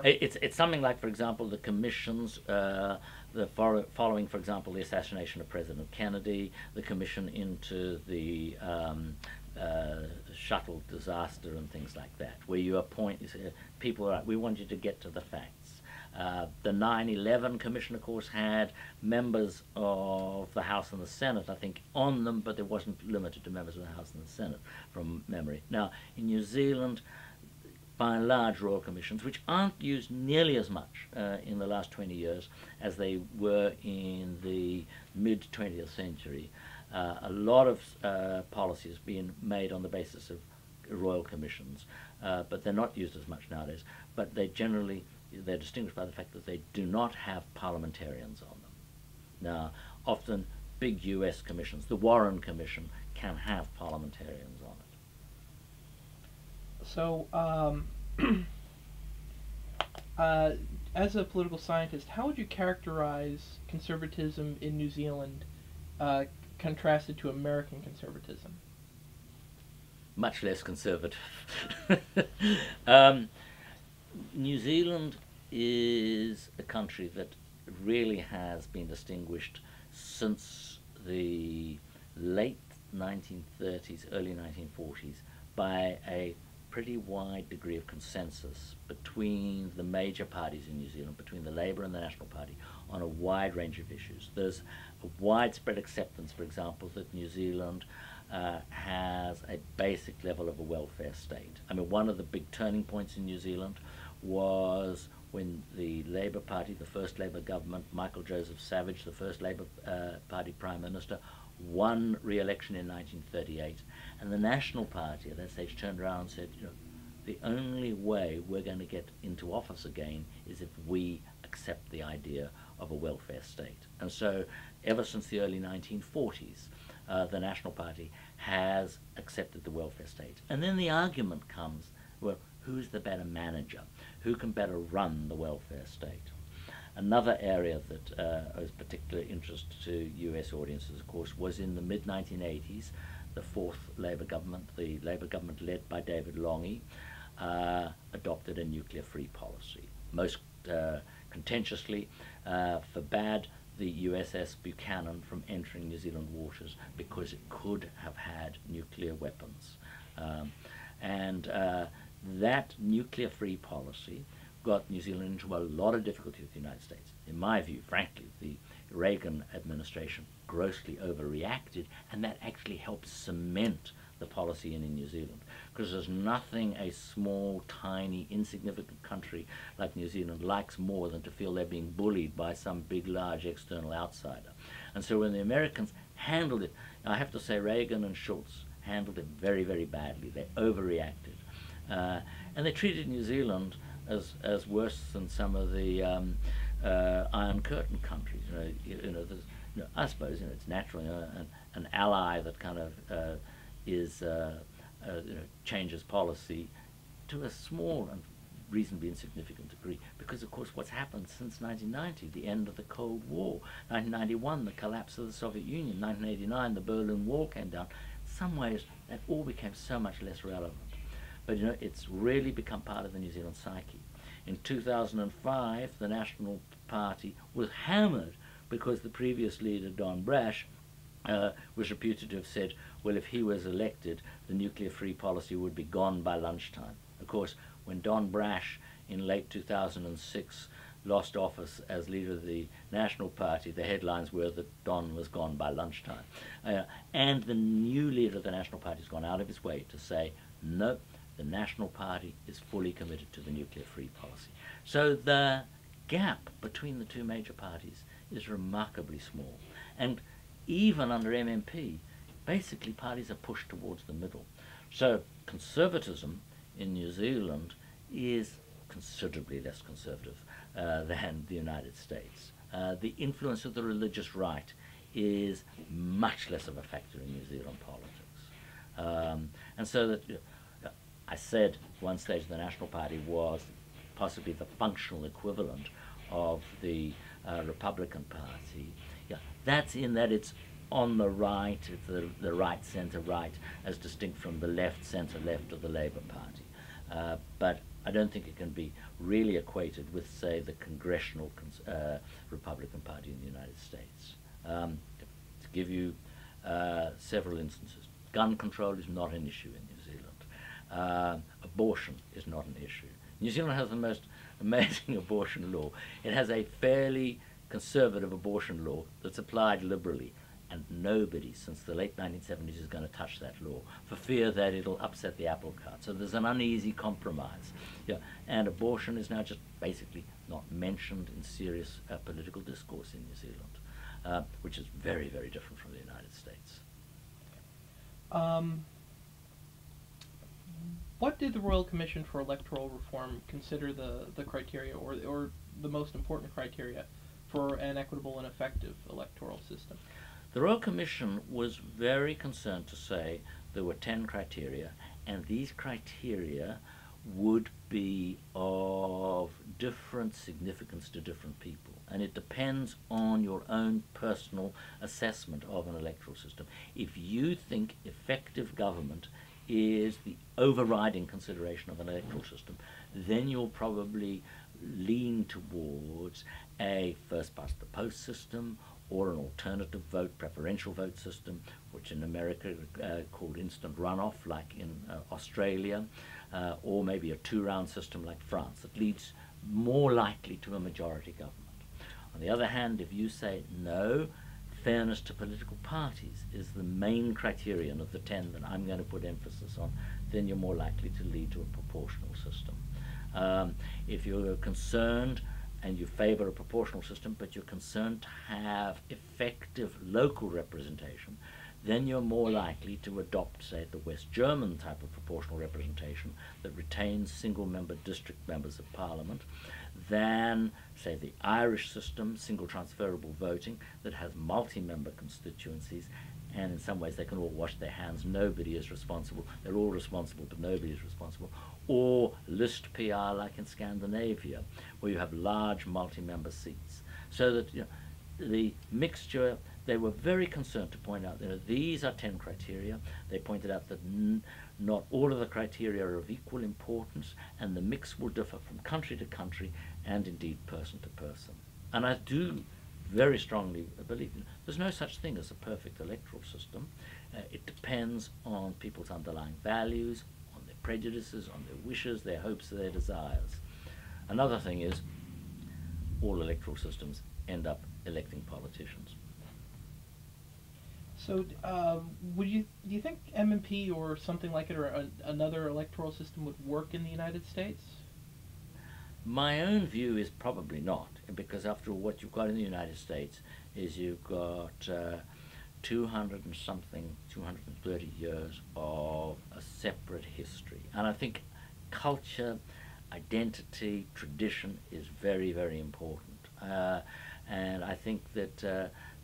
It's something like, for example, the commissions following, for example, the assassination of President Kennedy, the commission into the shuttle disaster and things like that, where you appoint, you say, people, all right, we want you to get to the facts. The 9/11 Commission, of course, had members of the House and the Senate, I think, on them, but it wasn't limited to members of the House and the Senate, from memory. Now, in New Zealand, by and large, Royal Commissions, which aren't used nearly as much in the last 20 years as they were in the mid-20th century, A lot of policy has been made on the basis of royal commissions, but they're not used as much nowadays. But they're distinguished by the fact that they do not have parliamentarians on them. Now, often big US commissions, the Warren Commission, can have parliamentarians on it. So, as a political scientist, how would you characterize conservatism in New Zealand contrasted to American conservatism? Much less conservative. New Zealand is a country that really has been distinguished since the late 1930s, early 1940s by a pretty wide degree of consensus between the major parties in New Zealand, between the Labour and the National Party, on a wide range of issues. There's a widespread acceptance, for example, that New Zealand has a basic level of a welfare state. I mean, one of the big turning points in New Zealand was when the Labour Party, the first Labour government, Michael Joseph Savage, the first Labour Party Prime Minister, won re-election in 1938, and the National Party at that stage turned around and said, you know, the only way we're going to get into office again is if we accept the idea of a welfare state. And so ever since the early 1940s, the National Party has accepted the welfare state. And then the argument comes, well, who's the better manager? Who can better run the welfare state? Another area that was particular interest to US audiences, of course, was in the mid-1980s, the fourth Labour government, the Labour government led by David Lange, adopted a nuclear-free policy. Most contentiously forbade the USS Buchanan from entering New Zealand waters because it could have had nuclear weapons. That nuclear-free policy got New Zealand into a lot of difficulty with the United States. In my view, frankly, the Reagan administration grossly overreacted, and that actually helped cement the policy in New Zealand, because there's nothing a small, tiny, insignificant country like New Zealand likes more than to feel they're being bullied by some big, large external outsider. And so when the Americans handled it, I have to say Reagan and Schultz handled it very, very badly. They overreacted. And they treated New Zealand as worse than some of the Iron Curtain countries. I suppose it's natural. An ally that kind of changes policy to a small and reasonably insignificant degree, because of course what's happened since 1990, the end of the Cold War, 1991, the collapse of the Soviet Union, 1989, the Berlin Wall came down. In some ways, that all became so much less relevant. But it's really become part of the New Zealand psyche. In 2005, the National Party was hammered because the previous leader, Don Brash, was reputed to have said, well, if he was elected, the nuclear-free policy would be gone by lunchtime. Of course, when Don Brash in late 2006 lost office as leader of the National Party, the headlines were that Don was gone by lunchtime. And the new leader of the National Party has gone out of his way to say, no, the National Party is fully committed to the nuclear-free policy. So the gap between the two major parties is remarkably small. And even under MMP, basically parties are pushed towards the middle. So conservatism in New Zealand is considerably less conservative than the United States. The influence of the religious right is much less of a factor in New Zealand politics. And so that I said at one stage the National Party was possibly the functional equivalent of the Republican Party. Yeah, that's in that it's on the right, it's the right, centre right, as distinct from the left, centre left of the Labour Party. But I don't think it can be really equated with, say, the congressional Republican Party in the United States. To give you several instances, gun control is not an issue in New Zealand. Abortion is not an issue. New Zealand has the most amazing abortion law. It has a fairly conservative abortion law that's applied liberally, and nobody since the late 1970s is going to touch that law for fear that it'll upset the apple cart. So there's an uneasy compromise. Yeah, and abortion is now just basically not mentioned in serious political discourse in New Zealand, which is very, very different from the United States. Um, what did the Royal Commission for Electoral Reform consider the criteria, or the most important criteria, for an equitable and effective electoral system? The Royal Commission was very concerned to say there were 10 criteria, and these criteria would be of different significance to different people. And it depends on your own personal assessment of an electoral system. If you think effective government is the overriding consideration of an electoral system, then you'll probably lean towards a first-past-the-post system, or an alternative vote, preferential vote system, which in America called instant runoff, like in Australia, or maybe a two-round system like France, that leads more likely to a majority government. On the other hand, if you say no, fairness to political parties is the main criterion of the 10 that I'm going to put emphasis on, then you're more likely to lead to a proportional system. If you're concerned and you favor a proportional system, but you're concerned to have effective local representation, then you're more likely to adopt, say, the West German type of proportional representation that retains single-member district members of parliament, than, say, the Irish system, single transferable voting, that has multi-member constituencies, and in some ways they can all wash their hands. Nobody is responsible. They're all responsible, but nobody is responsible. Or list PR, like in Scandinavia, where you have large multi-member seats. So that, you know, the mixture, they were very concerned to point out, you know, these are 10 criteria. They pointed out that not all of the criteria are of equal importance, and the mix will differ from country to country, and indeed person to person. And I do very strongly believe there's no such thing as a perfect electoral system. It depends on people's underlying values, on their prejudices, on their wishes, their hopes, their desires. Another thing is, all electoral systems end up electing politicians. So, do you think MMP or something like it, or another electoral system, would work in the United States? My own view is probably not, because after all, what you've got in the United States is you've got 200 and something, 230 years of a separate history. And I think culture, identity, tradition is very, very important. And I think that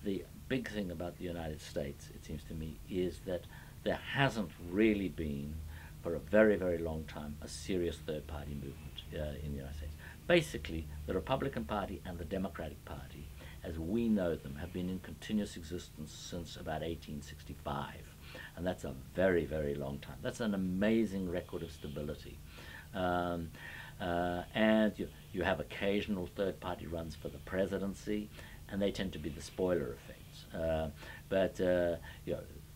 the big thing about the United States, it seems to me, is that there hasn't really been, for a very, very long time, a serious third-party movement in the United States. Basically, the Republican Party and the Democratic Party, as we know them, have been in continuous existence since about 1865. And that's a very, very long time. That's an amazing record of stability. And you have occasional third-party runs for the presidency, and they tend to be the spoiler effects. But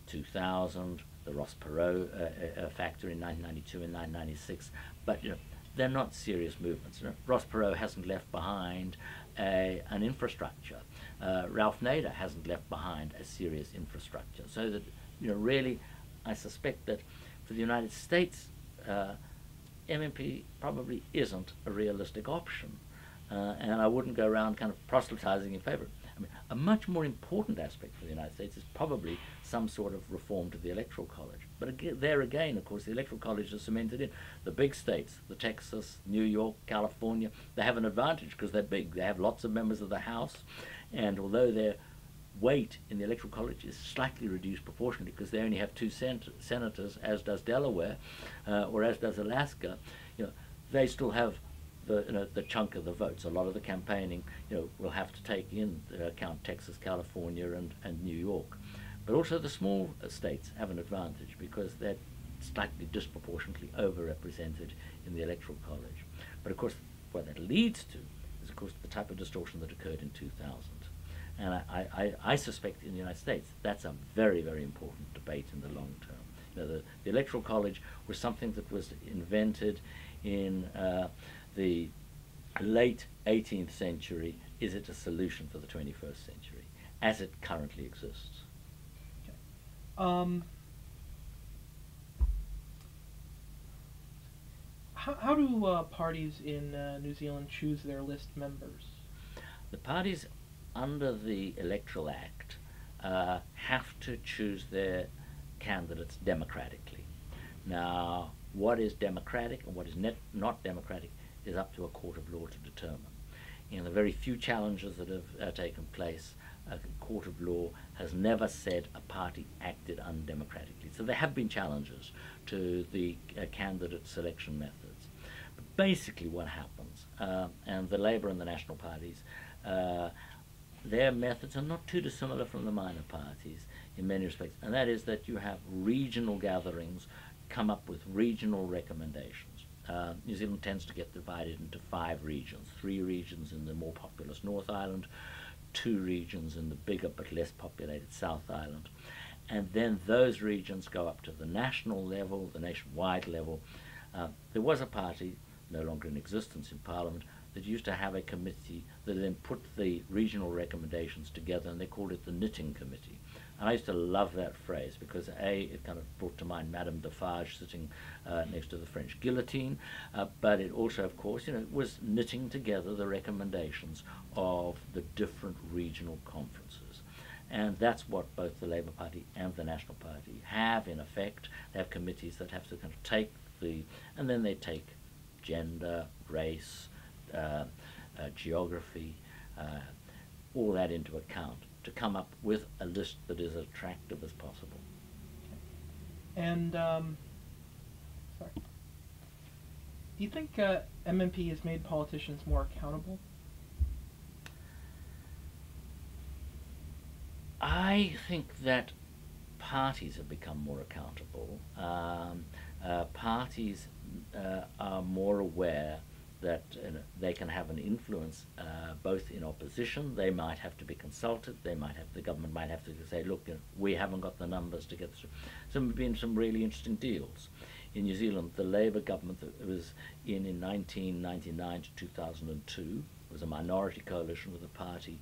2000, the Ross Perot factor in 1992 and 1996, but they're not serious movements. Ross Perot hasn't left behind an infrastructure. Ralph Nader hasn't left behind a serious infrastructure. So that, really, I suspect that for the United States, MMP probably isn't a realistic option. And I wouldn't go around kind of proselytizing in favor. I mean, a much more important aspect for the United States is probably some sort of reform to the Electoral College. But there again, of course, the Electoral College is cemented in. The big states, the Texas, New York, California, they have an advantage because they're big. They have lots of members of the House, and although their weight in the Electoral College is slightly reduced proportionally because they only have 2 senators, as does Delaware, or as does Alaska, they still have the chunk of the votes. A lot of the campaigning, will have to take into account Texas, California, and New York. But also the small states have an advantage because they're slightly disproportionately overrepresented in the Electoral College. But of course, what that leads to is, of course, the type of distortion that occurred in 2000. And I suspect in the United States that's a very, very important debate in the long term. The Electoral College was something that was invented in the late 18th century. Is it a solution for the 21st century as it currently exists? Okay. How do parties in New Zealand choose their list members? The parties under the Electoral Act have to choose their candidates democratically. Now, what is democratic and what is not democratic is up to a court of law to determine. In the very few challenges that have taken place, a court of law has never said a party acted undemocratically. So there have been challenges to the candidate selection methods. But basically what happens, and the Labour and the National parties, their methods are not too dissimilar from the minor parties in many respects, and that is that you have regional gatherings come up with regional recommendations. New Zealand tends to get divided into 5 regions, 3 regions in the more populous North Island, 2 regions in the bigger but less populated South Island, and then those regions go up to the national level, the nationwide level. There was a party, no longer in existence in Parliament, that used to have a committee that then put the regional recommendations together, and they called it the Knitting Committee. And I used to love that phrase because A, it kind of brought to mind Madame Defarge sitting next to the French guillotine, but it also, of course, was knitting together the recommendations of the different regional conferences. And that's what both the Labour Party and the National Party have in effect. They have committees that have to kind of take and then they take gender, race, geography, all that into account to come up with a list that is as attractive as possible. And, sorry. Do you think MMP has made politicians more accountable? I think that parties have become more accountable. Parties are more aware that they can have an influence both in opposition. They might have to be consulted. The government might have to say, look, we haven't got the numbers to get through. So there have been some really interesting deals. In New Zealand, the Labour government that was in 1999 to 2002 was a minority coalition with a party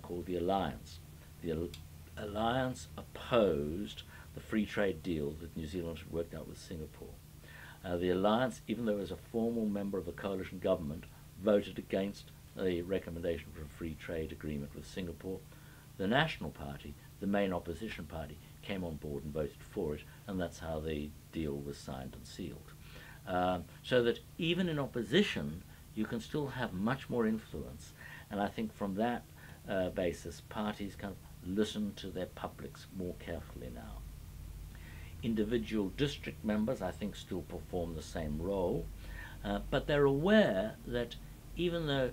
called the Alliance. The Alliance opposed the free trade deal that New Zealand had worked out with Singapore. The Alliance, even though it was a formal member of a coalition government, voted against the recommendation for a free trade agreement with Singapore. The National Party, the main opposition party, came on board and voted for it, and that's how the deal was signed and sealed. So that even in opposition, you can still have much more influence, and I think from that basis, parties kind of listen to their publics more carefully now. Individual district members, I think, still perform the same role, but they're aware that even though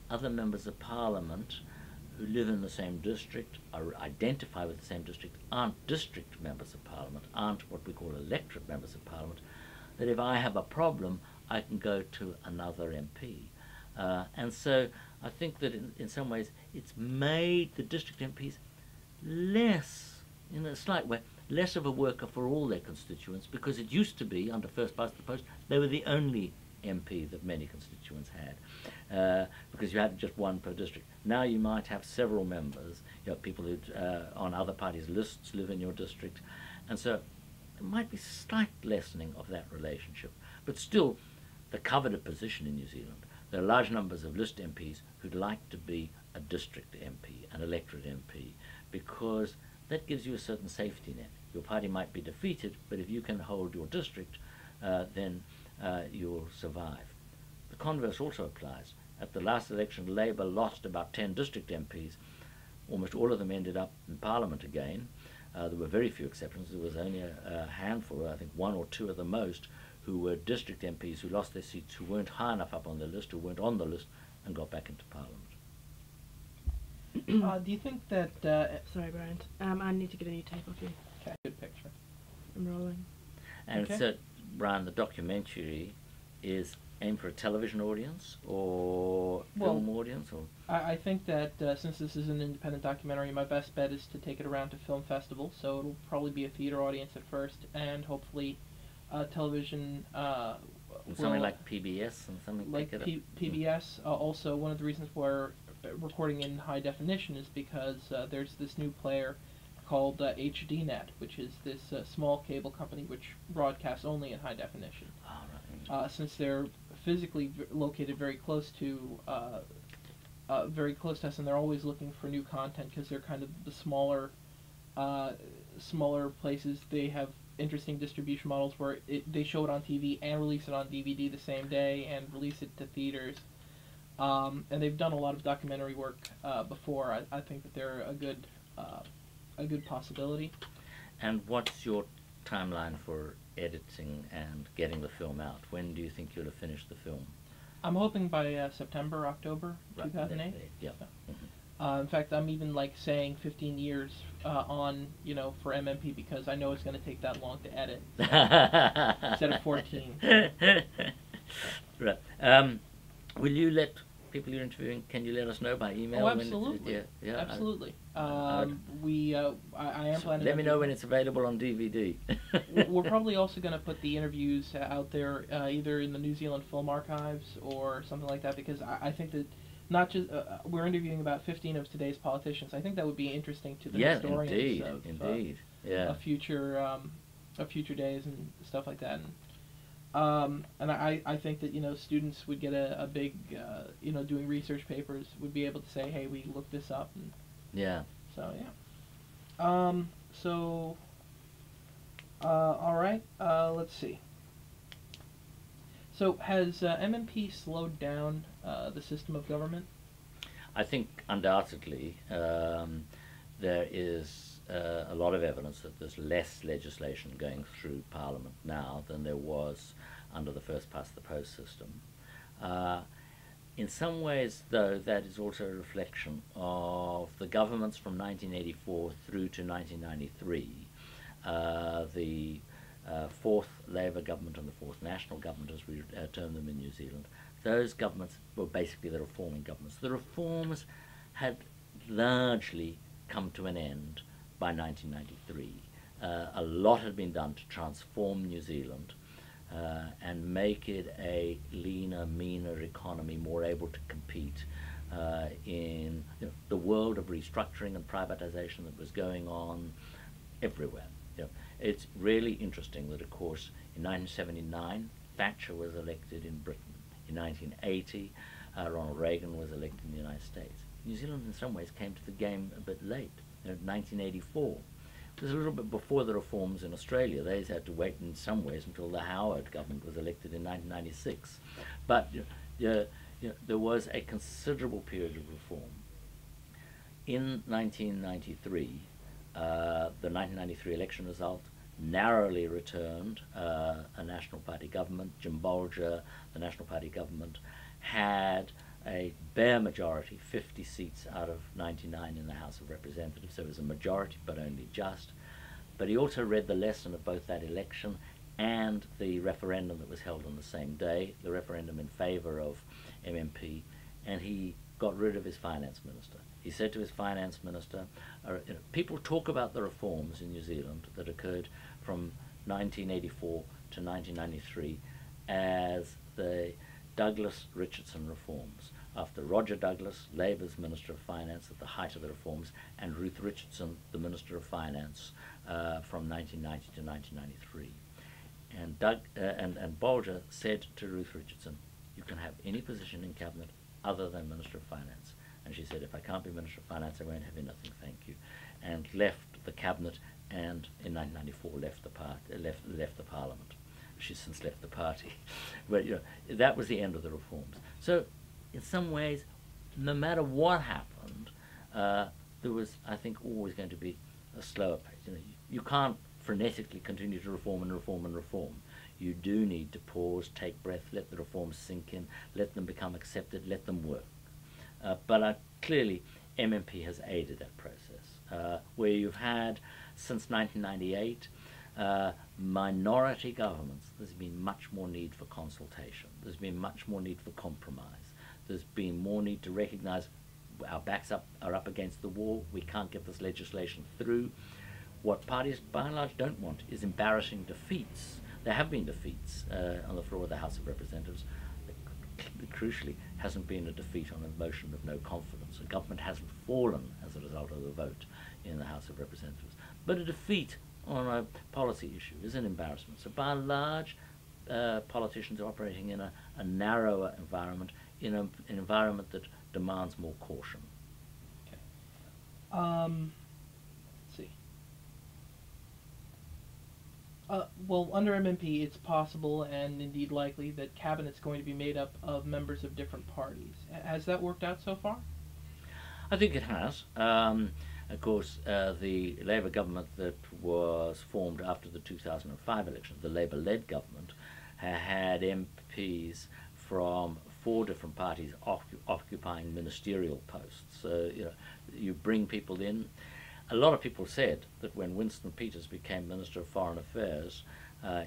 other members of Parliament who live in the same district, are identified with the same district, aren't district members of Parliament, aren't what we call electorate members of Parliament, that if I have a problem, I can go to another MP. And so I think that in some ways it's made the district MPs less, in a slight way, less of a worker for all their constituents, because it used to be, under first past the post, they were the only MP that many constituents had, because you had just one per district. Now you might have several members, people who on other parties' lists live in your district, and so there might be slight lessening of that relationship, but still the coveted position in New Zealand. There are large numbers of list MPs who'd like to be a district MP, an electorate MP, because that gives you a certain safety net. Your party might be defeated, but if you can hold your district, then you'll survive. The converse also applies. At the last election, Labour lost about 10 district MPs. Almost all of them ended up in Parliament again. There were very few exceptions. There was only a handful, I think 1 or 2 at the most, who were district MPs who lost their seats, who weren't high enough up on the list, who weren't on the list, and got back into Parliament. Do you think that... Sorry, Brian. I need to get a new tape off you. Okay, good picture. I'm rolling. And Okay. so, Brian, the documentary is aimed for a television audience or film audience? Or I think that since this is an independent documentary, my best bet is to take it around to film festivals, so it'll probably be a theater audience at first, and hopefully television... something like PBS and something like PBS. Also, one of the reasons we're recording in high definition is because there's this new player called HDNet, which is this small cable company which broadcasts only in high definition. Oh, right. Since they're physically located very close to us, and they're always looking for new content because they're kind of the smaller smaller places, they have interesting distribution models where they show it on TV and release it on DVD the same day and release it to theaters. And they've done a lot of documentary work before. I think that they're a good possibility. And what's your timeline for editing and getting the film out? When do you think you'll have finished the film? I'm hoping by September, October, Right, 2008. Yeah. In fact, I'm even like saying 15 years on, for MMP because I know it's going to take that long to edit instead of 14. Right. Will you let people you're interviewing? Can you let us know by email? Oh, absolutely. Yeah. Absolutely. I am planning. Let me know when it's available on DVD. We're probably also going to put the interviews out there either in the New Zealand Film Archives or something like that because I think that not just we're interviewing about 15 of today's politicians. I think that would be interesting to the historians of future days and stuff like that. And I think that students would get a big doing research papers would be able to say, hey, we looked this up. And yeah. So yeah. All right. Let's see. So has MMP slowed down the system of government? I think undoubtedly there is a lot of evidence that there's less legislation going through Parliament now than there was under the first past the post system. In some ways, though, that is also a reflection of the governments from 1984 through to 1993. The fourth Labour government and the fourth National government, as we term them in New Zealand, those governments were basically the reforming governments. The reforms had largely come to an end by 1993. A lot had been done to transform New Zealand and make it a leaner, meaner economy, more able to compete in the world of restructuring and privatization that was going on everywhere. It's really interesting that, of course, in 1979, Thatcher was elected in Britain. In 1980, Ronald Reagan was elected in the United States. New Zealand, in some ways, came to the game a bit late. 1984. It was a little bit before the reforms in Australia. They had to wait in some ways until the Howard government was elected in 1996. But there was a considerable period of reform. In 1993, the 1993 election result narrowly returned a National Party government. Jim Bolger, the National Party government, had a bare majority, 50 seats out of 99 in the House of Representatives, so it was a majority but only just. But he also read the lesson of both that election and the referendum that was held on the same day, the referendum in favour of MMP, and he got rid of his finance minister. He said to his finance minister, people talk about the reforms in New Zealand that occurred from 1984 to 1993 as the Douglas-Richardson reforms, after Roger Douglas, Labour's Minister of Finance at the height of the reforms, and Ruth Richardson, the Minister of Finance, from 1990 to 1993. And Bolger said to Ruth Richardson, you can have any position in Cabinet other than Minister of Finance. And she said, if I can't be Minister of Finance, I won't have nothing, thank you. And left the Cabinet, and in 1994 left the Parliament. She's since left the party. But that was the end of the reforms. So in some ways, no matter what happened, there was, I think, always going to be a slower pace. You can't frenetically continue to reform and reform and reform. You do need to pause, take breath, let the reforms sink in, let them become accepted, let them work. But clearly, MMP has aided that process, where you've had, since 1998, minority governments. There's been much more need for consultation. There's been much more need for compromise. There's been more need to recognize our backs are up against the wall. We can't get this legislation through. What parties, by and large, don't want is embarrassing defeats. There have been defeats on the floor of the House of Representatives. Crucially, hasn't been a defeat on a motion of no confidence. The government hasn't fallen as a result of the vote in the House of Representatives. But a defeat on a policy issue is an embarrassment. So by and large, politicians are operating in a narrower environment, in an environment that demands more caution. Okay. Let's see. Well, under MMP, it's possible and indeed likely that cabinet's going to be made up of members of different parties. Has that worked out so far? I think it has. Of course, the Labour government that was formed after the 2005 election, the Labour-led government, had MPs from 4 different parties occupying ministerial posts. So, you bring people in. A lot of people said that when Winston Peters became Minister of Foreign Affairs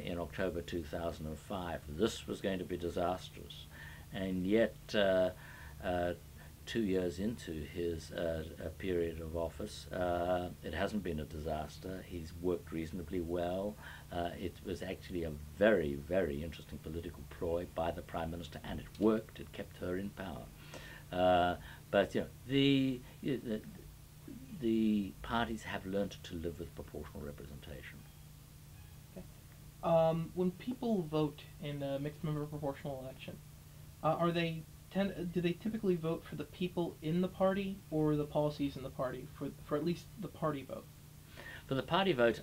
in October 2005, this was going to be disastrous. And yet, 2 years into his period of office, it hasn't been a disaster. He's worked reasonably well. It was actually a very, very interesting political ploy by the Prime Minister, and it worked. It kept her in power. But the parties have learned to live with proportional representation. Okay. When people vote in a mixed member proportional election, do they typically vote for the people in the party or the policies in the party for at least the party vote? For the party vote,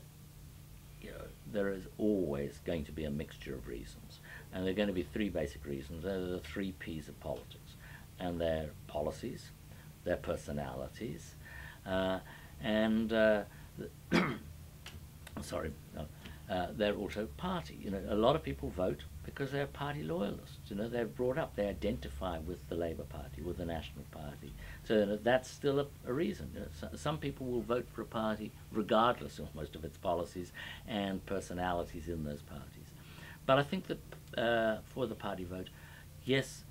there is always going to be a mixture of reasons, and there are going to be 3 basic reasons. They're the 3 P's of politics, and they're policies, their personalities, and sorry, no, they're also party. A lot of people vote because they're party loyalists. They're brought up, they identify with the Labour Party, with the National Party. So that's still a reason. Some people will vote for a party regardless almost of its policies and personalities in those parties. But I think that for the party vote, yes,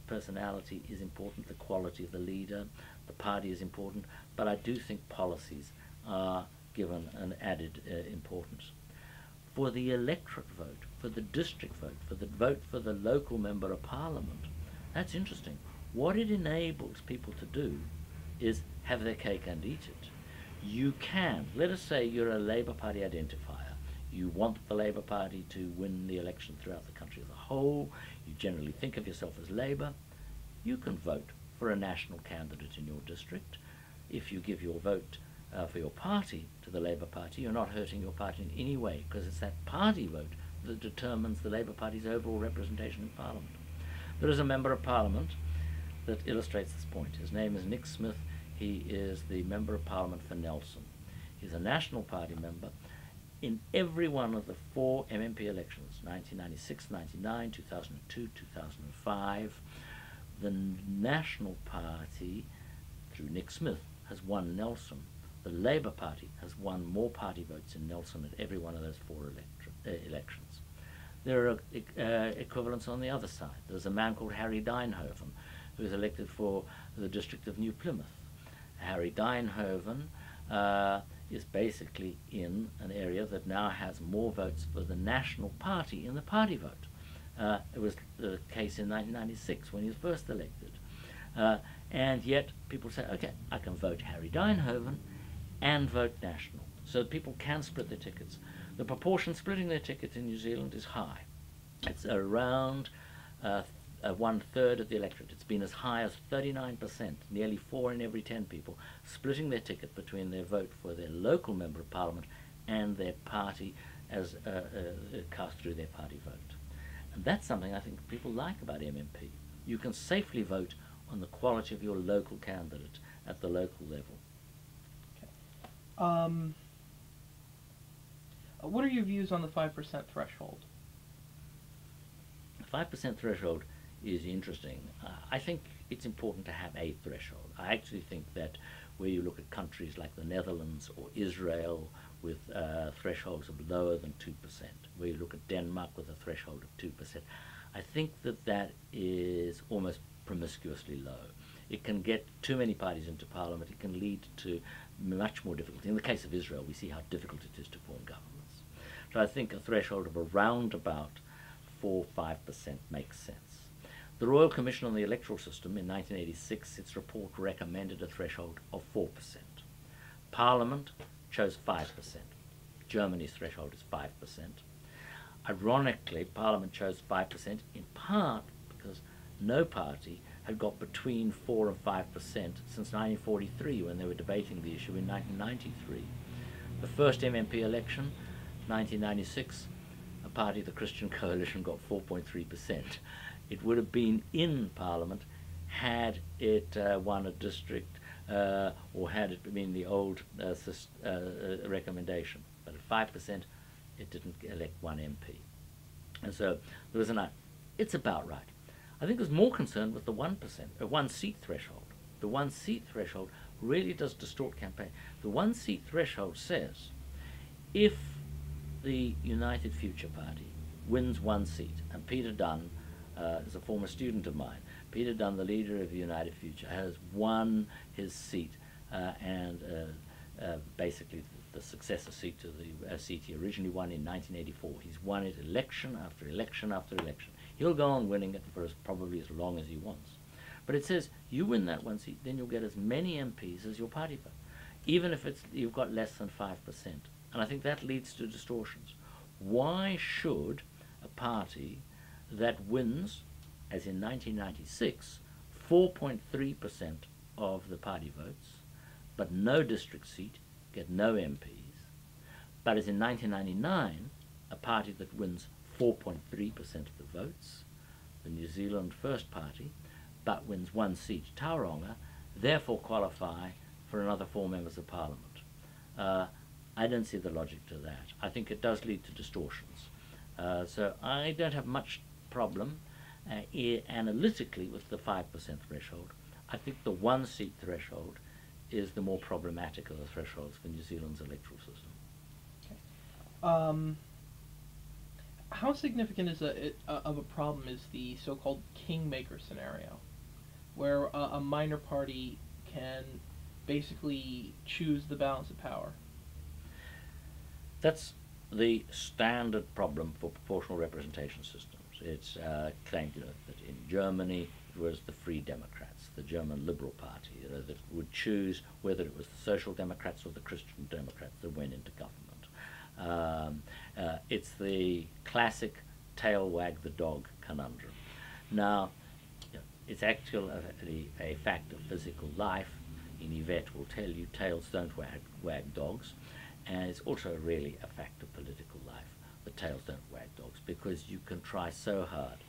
personality is important, the quality of the leader, the party is important, but I do think policies are given an added importance. For the electorate vote, for the district vote, for the vote for the local member of parliament, that's interesting. What it enables people to do is have their cake and eat it. You can, let us say you're a Labour Party identifier. You want the Labour Party to win the election throughout the country as a whole. You generally think of yourself as Labour. You can vote for a national candidate in your district. If you give your vote for your party to the Labour Party, you're not hurting your party in any way, because it's that party vote that determines the Labour Party's overall representation in Parliament. There is a Member of Parliament that illustrates this point. His name is Nick Smith. He is the Member of Parliament for Nelson. He's a National Party member. In every one of the 4 MMP elections, 1996, 99, 2002, 2005, the National Party, through Nick Smith, has won Nelson. The Labour Party has won more party votes in Nelson at every one of those 4 elections. There are equivalents on the other side. There's a man called Harry Duynhoven, who was elected for the district of New Plymouth. Harry Duynhoven is basically in an area that now has more votes for the National Party in the party vote. It was the case in 1996 when he was first elected. And yet people say, okay, I can vote Harry Duynhoven and vote National. So people can split their tickets. The proportion splitting their tickets in New Zealand is high. It's around 1/3 of the electorate. It's been as high as 39%, nearly 4 in every 10 people, splitting their ticket between their vote for their local Member of Parliament and their party as cast through their party vote. And that's something I think people like about MMP. You can safely vote on the quality of your local candidate at the local level. Okay. What are your views on the 5% threshold? The 5% threshold is interesting. I think it's important to have a threshold. I actually think that where you look at countries like the Netherlands or Israel with thresholds of lower than 2%, where you look at Denmark with a threshold of 2%, I think that that is almost promiscuously low. It can get too many parties into parliament. It can lead to much more difficulty. In the case of Israel, we see how difficult it is to form governments. So I think a threshold of around about 4-5% makes sense. The Royal Commission on the Electoral System in 1986, its report recommended a threshold of 4%. Parliament chose 5%. Germany's threshold is 5%. Ironically, Parliament chose 5% in part because no party had got between 4 and 5% since 1943 when they were debating the issue in 1993. The first MMP election, 1996, a party, the Christian Coalition, got 4.3%. It would have been in Parliament had it won a district or had it been the old recommendation. But at 5%, it didn't elect one MP. And so there was it's about right. I think there's more concern with the 1%, a one-seat threshold. The one-seat threshold really does distort campaign. The one-seat threshold says if the United Future Party wins one seat, and Peter Dunn is a former student of mine, Peter Dunn, the leader of United Future, has won his seat and basically the successor seat to the seat he originally won in 1984. He's won it election after election after election. He'll go on winning it for probably as long as he wants. But it says you win that one seat, then you'll get as many MPs as your party vote, even if you've got less than 5%. And I think that leads to distortions. Why should a party that wins, as in 1996, 4.3% of the party votes, but no district seat, get no MPs, but as in 1999, a party that wins 4.3% of the votes, the New Zealand First Party, but wins one seat, Tauranga, therefore qualify for another 4 members of Parliament. I don't see the logic to that. I think it does lead to distortions. So I don't have much problem analytically with the 5% threshold. I think the one-seat threshold is the more problematic of the thresholds for New Zealand's electoral system. Okay. How significant of a problem is the so-called kingmaker scenario, where a minor party can basically choose the balance of power? That's the standard problem for proportional representation systems. It's claimed that in Germany it was the Free Democrats, the German Liberal Party, that would choose whether it was the Social Democrats or the Christian Democrats that went into government. It's the classic tail wag the dog conundrum. Now, it's actually a fact of physical life. In Yvette will tell you tails don't wag dogs. And it's also really a fact of political life. The tails don't wag dogs because you can try so hard.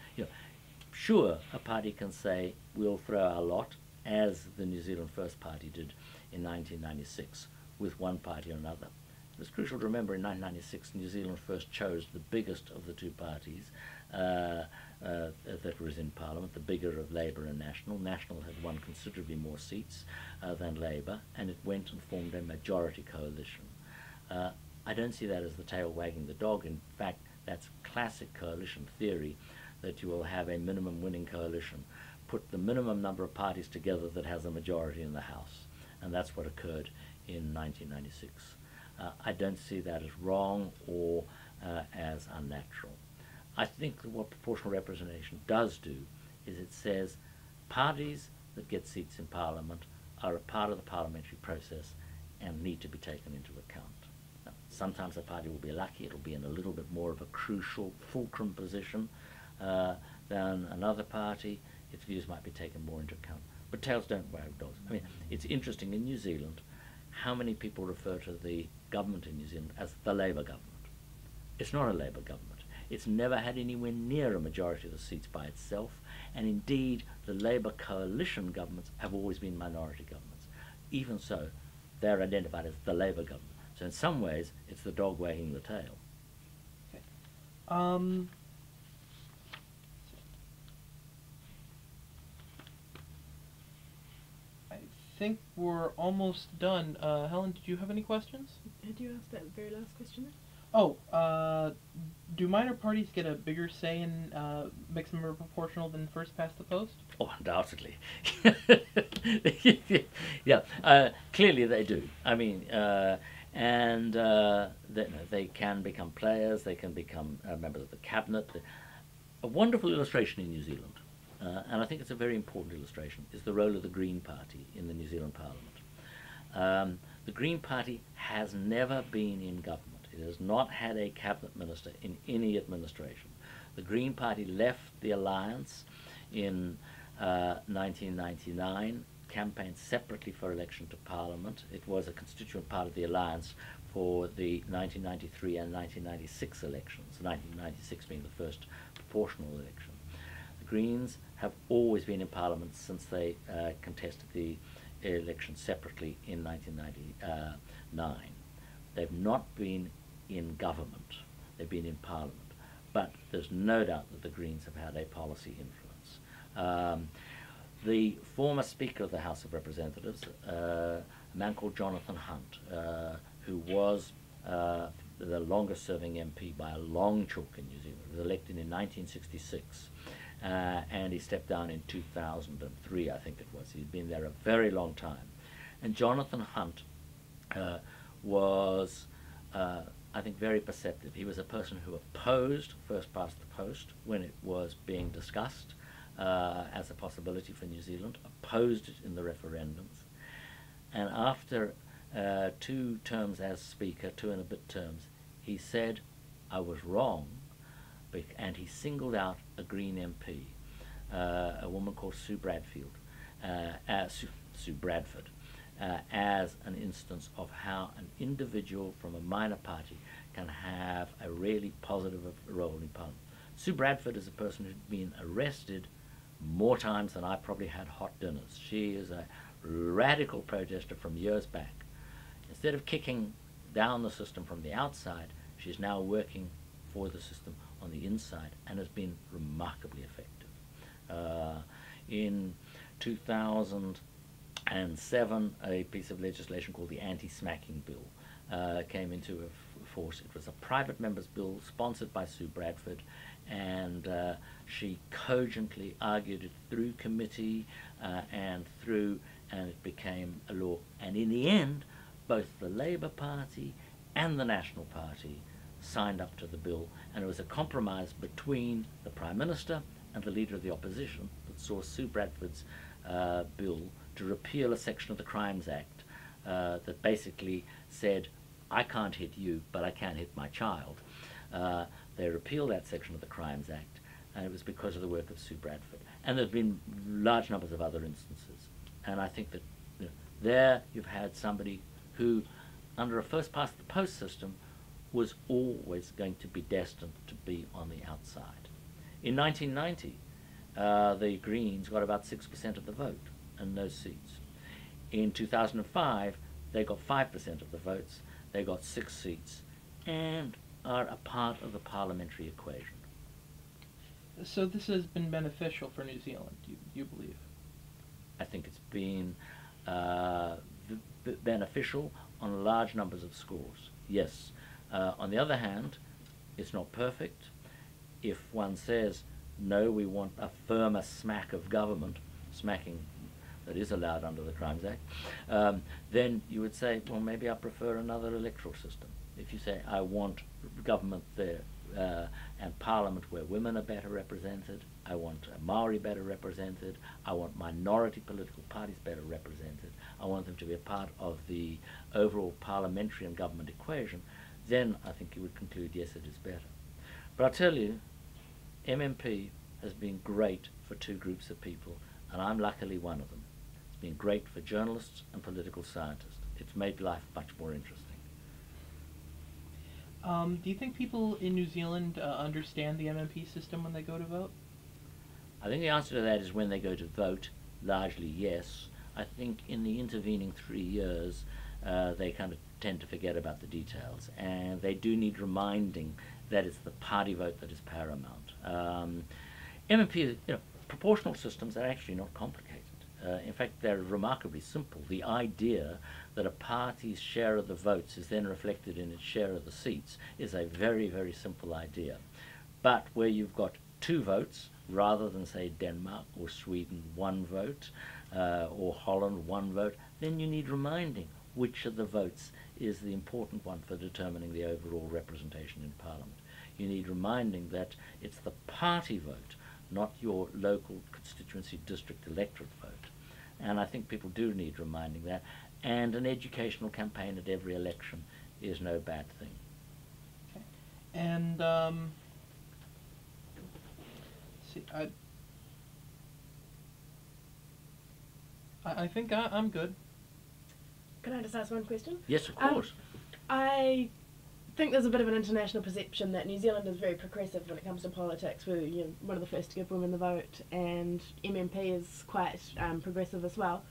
Sure, a party can say, we'll throw our lot, as the New Zealand First Party did in 1996, with one party or another. It's crucial to remember in 1996, New Zealand First chose the biggest of the two parties that was in Parliament, the bigger of Labour and National. National had won considerably more seats than Labour, and it went and formed a majority coalition. I don't see that as the tail wagging the dog. In fact, that's classic coalition theory, that you will have a minimum winning coalition, put the minimum number of parties together that has a majority in the House. And that's what occurred in 1996. I don't see that as wrong or as unnatural. I think that what proportional representation does do is it says parties that get seats in Parliament are a part of the parliamentary process and need to be taken into account. Sometimes a party will be lucky, it'll be in a little bit more of a crucial fulcrum position than another party. Its views might be taken more into account. But tails don't wag dogs. I mean, it's interesting in New Zealand how many people refer to the government in New Zealand as the Labour government. It's not a Labour government. It's never had anywhere near a majority of the seats by itself, and indeed the Labour coalition governments have always been minority governments. Even so, they're identified as the Labour government. So in some ways, it's the dog wagging the tail. Okay. I think we're almost done. Helen, did you have any questions? Had you asked that very last question then? Oh, do minor parties get a bigger say in mixed member proportional than first past the post? Oh, undoubtedly. Yeah, clearly they do. I mean, and they can become players, they can become members of the cabinet. A wonderful illustration in New Zealand, and I think it's a very important illustration, is the role of the Green Party in the New Zealand Parliament. The Green Party has never been in government. It has not had a cabinet minister in any administration. The Green Party left the alliance in 1999, campaigned separately for election to Parliament. It was a constituent part of the alliance for the 1993 and 1996 elections, 1996 being the first proportional election. The Greens have always been in Parliament since they contested the election separately in 1999. They've not been in government, they've been in Parliament, but there's no doubt that the Greens have had a policy influence. The former Speaker of the House of Representatives, a man called Jonathan Hunt, who was the longest serving MP by a long chalk in New Zealand, was elected in 1966, and he stepped down in 2003, I think it was. He'd been there a very long time. And Jonathan Hunt was, I think, very perceptive. He was a person who opposed first past the post when it was being discussed as a possibility for New Zealand, opposed it in the referendums. And after 2 terms as Speaker, 2 and a bit terms, he said, I was wrong, and he singled out a Green MP, a woman called Sue Bradford, as an instance of how an individual from a minor party can have a really positive role in Parliament. Sue Bradford is a person who'd been arrested more times than I probably had hot dinners. She is a radical protester from years back. Instead of kicking down the system from the outside, she's now working for the system on the inside and has been remarkably effective. In 2007, a piece of legislation called the Anti-Smacking Bill came into force. It was a private member's bill sponsored by Sue Bradford, and she cogently argued it through committee and it became a law. And in the end, both the Labour Party and the National Party signed up to the bill, and it was a compromise between the Prime Minister and the Leader of the Opposition that saw Sue Bradford's bill to repeal a section of the Crimes Act that basically said, I can't hit you, but I can hit my child. They repealed that section of the Crimes Act, and it was because of the work of Sue Bradford. And there have been large numbers of other instances. And I think that there you've had somebody who, under a first-past-the-post system, was always going to be destined to be on the outside. In 1990, the Greens got about 6% of the vote and no seats. In 2005, they got 5% of the votes, they got 6 seats, and are a part of the parliamentary equation. So this has been beneficial for New Zealand, you believe? I think it's been beneficial on large numbers of scores, yes. On the other hand, it's not perfect. If one says, no, we want a firmer smack of government, smacking that is allowed under the Crimes Act, then you would say, well, maybe I prefer another electoral system. If you say, I want government there and Parliament where women are better represented, I want Maori better represented, I want minority political parties better represented, I want them to be a part of the overall parliamentary and government equation, then I think you would conclude, yes, it is better. But I'll tell you, MMP has been great for 2 groups of people, and I'm luckily one of them. It's been great for journalists and political scientists. It's made life much more interesting. Do you think people in New Zealand understand the MMP system when they go to vote? I think the answer to that is when they go to vote, largely yes. I think in the intervening 3 years, they kind of tend to forget about the details, and they do need reminding that it's the party vote that is paramount. MMP, proportional systems are actually not complicated. In fact, they're remarkably simple. The idea that a party's share of the votes is then reflected in its share of the seats is a very, very simple idea. But where you've got 2 votes, rather than, say, Denmark or Sweden 1 vote, or Holland 1 vote, then you need reminding which of the votes is the important one for determining the overall representation in Parliament. You need reminding that it's the party vote, not your local constituency district electorate vote. And I think people do need reminding that. And an educational campaign at every election is no bad thing. Okay. And see, I think I'm good. Can I just ask one question? Yes, of course. I think there's a bit of an international perception that New Zealand is very progressive when it comes to politics. We're one of the first to give women the vote, and MMP is quite progressive as well.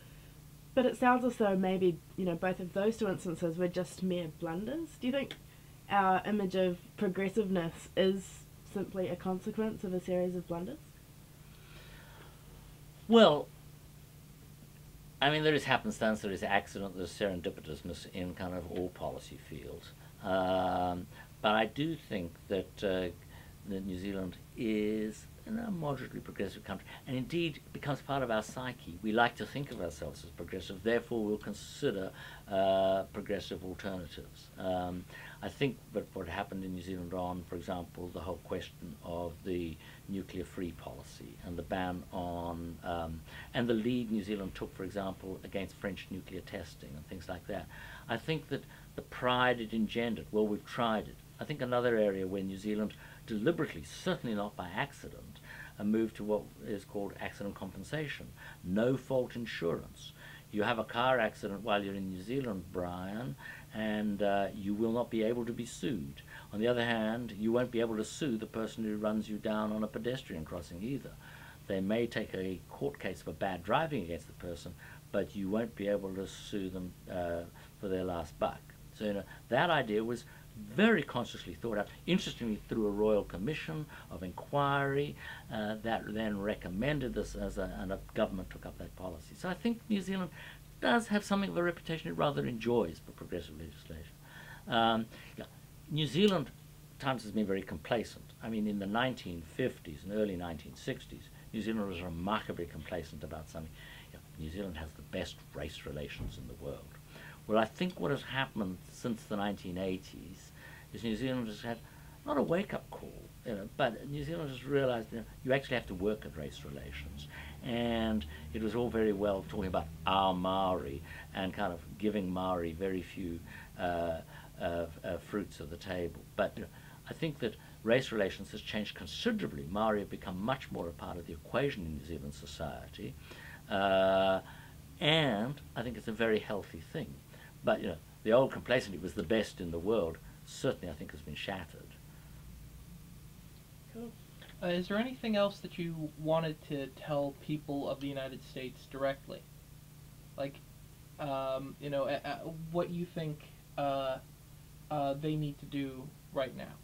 But it sounds as though maybe both of those two instances were just mere blunders. Do you think our image of progressiveness is simply a consequence of a series of blunders? Well, I mean, there is happenstance, there is accident, there's serendipitousness in kind of all policy fields. But I do think that New Zealand is a moderately progressive country, and indeed becomes part of our psyche. We like to think of ourselves as progressive, therefore we'll consider progressive alternatives. I think that what happened in New Zealand on, for example, the whole question of the nuclear-free policy and the ban on, and the lead New Zealand took, for example, against French nuclear testing and things like that. I think that the pride it engendered, well, we've tried it. I think another area where New Zealand deliberately, certainly not by accident, moved to what is called accident compensation, no-fault insurance. You have a car accident while you're in New Zealand, Brian, and you will not be able to be sued. On the other hand, you won't be able to sue the person who runs you down on a pedestrian crossing either. They may take a court case for bad driving against the person, but you won't be able to sue them for their last buck. So that idea was very consciously thought out, interestingly through a royal commission of inquiry that then recommended this and a government took up that policy. So I think New Zealand does have something of a reputation it rather enjoys for progressive legislation. New Zealand at times has been very complacent. I mean, in the 1950s and early 1960s, New Zealand was remarkably complacent about something. New Zealand has the best race relations in the world. Well, I think what has happened since the 1980s is New Zealand has had not a wake-up call, but New Zealand has realized you actually have to work at race relations. And it was all very well talking about our Maori and kind of giving Maori very few fruits of the table. But I think that race relations has changed considerably. Maori have become much more a part of the equation in New Zealand society. And I think it's a very healthy thing. But the old complacency was the best in the world, certainly I think has been shattered. Cool. Is there anything else that you wanted to tell people of the United States directly? Like, what you think they need to do right now?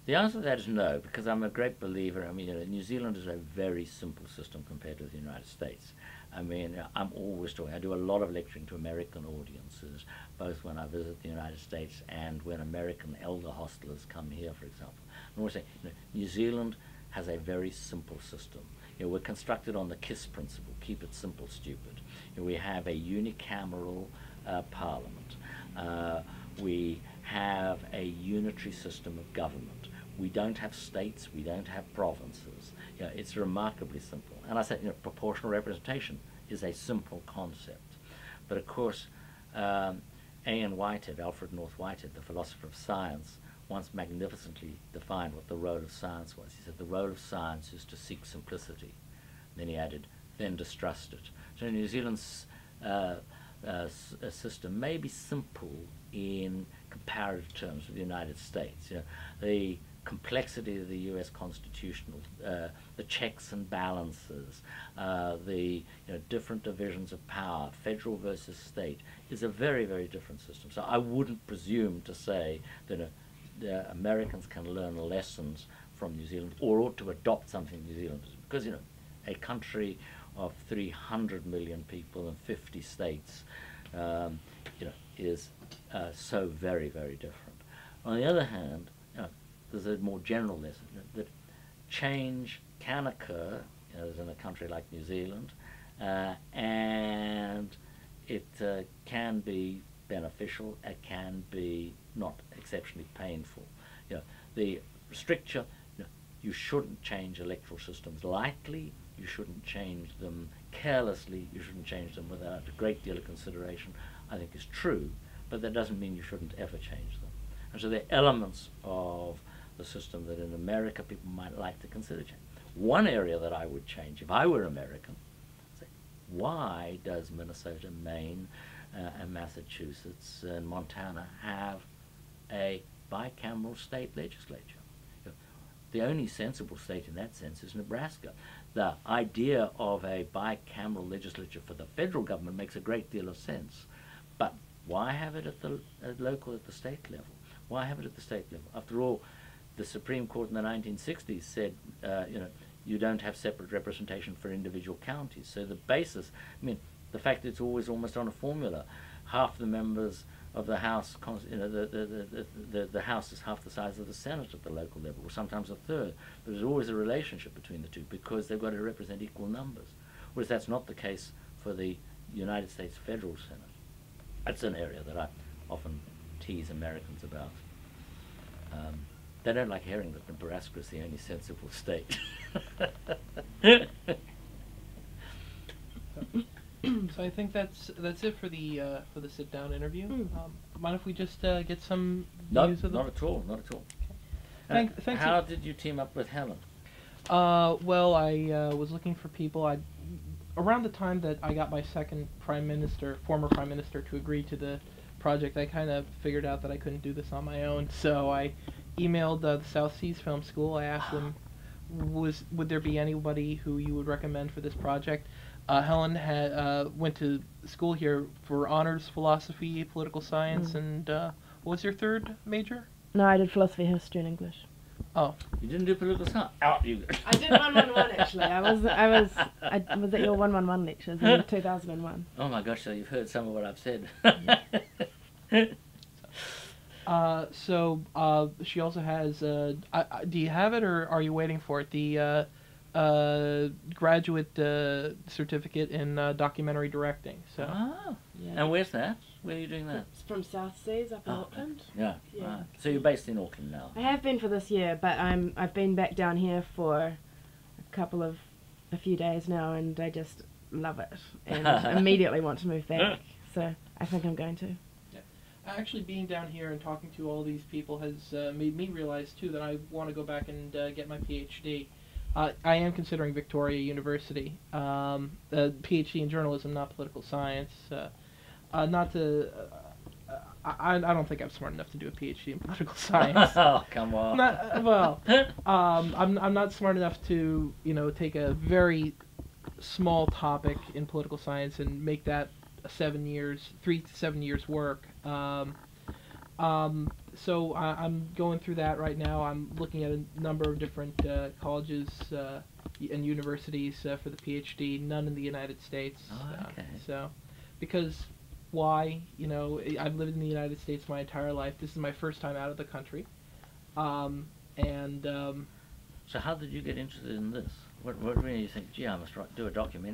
The answer to that is no, because I'm a great believer. I mean, New Zealand is a very simple system compared to the United States. I mean, I'm always talking. I do a lot of lecturing to American audiences, both when I visit the United States and when American elder hostelers come here, for example. I always say, New Zealand has a very simple system. We're constructed on the KISS principle, keep it simple, stupid. We have a unicameral parliament. We have a unitary system of government. We don't have states, we don't have provinces. It's remarkably simple. And I say, proportional representation is a simple concept. But of course, A.N. Whitehead, Alfred North Whitehead, the philosopher of science, once magnificently defined what the role of science was. He said, the role of science is to seek simplicity. And then he added, then distrust it. So New Zealand's system may be simple in comparative terms with the United States. The complexity of the U.S. constitutional, the checks and balances, the different divisions of power, federal versus state, is a very, very different system. So I wouldn't presume to say that the Americans can learn lessons from New Zealand or ought to adopt something New Zealand does, because a country of 300 million people and 50 states, is so very, very different. On the other hand, there's a more general lesson that change can occur, as in a country like New Zealand, and it can be beneficial. It can be not exceptionally painful. The stricture. You shouldn't change electoral systems lightly. You shouldn't change them carelessly. You shouldn't change them without a great deal of consideration, I think is true, but that doesn't mean you shouldn't ever change them. And so there are elements of the system that in America people might like to consider change. One area that I would change if I were American, say, why does Minnesota, Maine, and Massachusetts and Montana have a bicameral state legislature. The only sensible state in that sense is Nebraska. The idea of a bicameral legislature for the federal government makes a great deal of sense, but why have it at the state level? Why have it at the state level? After all, the Supreme Court in the 1960s said, you don't have separate representation for individual counties. So the basis, the fact that it's always almost on a formula, half the members of the House, the House is half the size of the Senate at the local level, or sometimes a third. But there's always a relationship between the two because they've got to represent equal numbers. Whereas that's not the case for the United States Federal Senate. That's an area that I often tease Americans about. They don't like hearing that Nebraska is the only sensible state. So I think that's it for the sit-down interview. Mind if we just get some views of the... Not at all, not at all. Okay. Thanks. How did you team up with Helen? Well, I was looking for people. Around the time that I got my second former prime minister, to agree to the project, I kind of figured out that I couldn't do this on my own. So I emailed the South Seas Film School. I asked them, would there be anybody who you would recommend for this project? Helen went to school here for honors philosophy, political science, and what was your third major? No, I did philosophy, history, and English. Oh, you didn't do political science? Oh, you. I did 111 actually. I was at your 111 lectures in 2001. Oh my gosh! So you've heard some of what I've said. She also has. Do you have it, or are you waiting for it? The graduate certificate in documentary directing. So. Oh. Yeah. And where's that? Where are you doing that? It's from South Seas up in Auckland. Yeah. Right. So you're based in Auckland now. I have been for this year, but I've been back down here for a few days now, and I just love it and immediately want to move back. So I think I'm going to. Actually, being down here and talking to all these people has made me realize, too, that I want to go back and get my PhD. I am considering Victoria University, a PhD in journalism, not political science. I don't think I'm smart enough to do a PhD in political science. Oh, come on. I'm not smart enough to, take a very small topic in political science and make that 3 to 7 years work. So I'm going through that right now. I'm looking at a number of different colleges and universities for the PhD, none in the United States. Oh, okay. Because why? I've lived in the United States my entire life. This is my first time out of the country. So how did you get interested in this? What made you think, gee, I must do a documentary?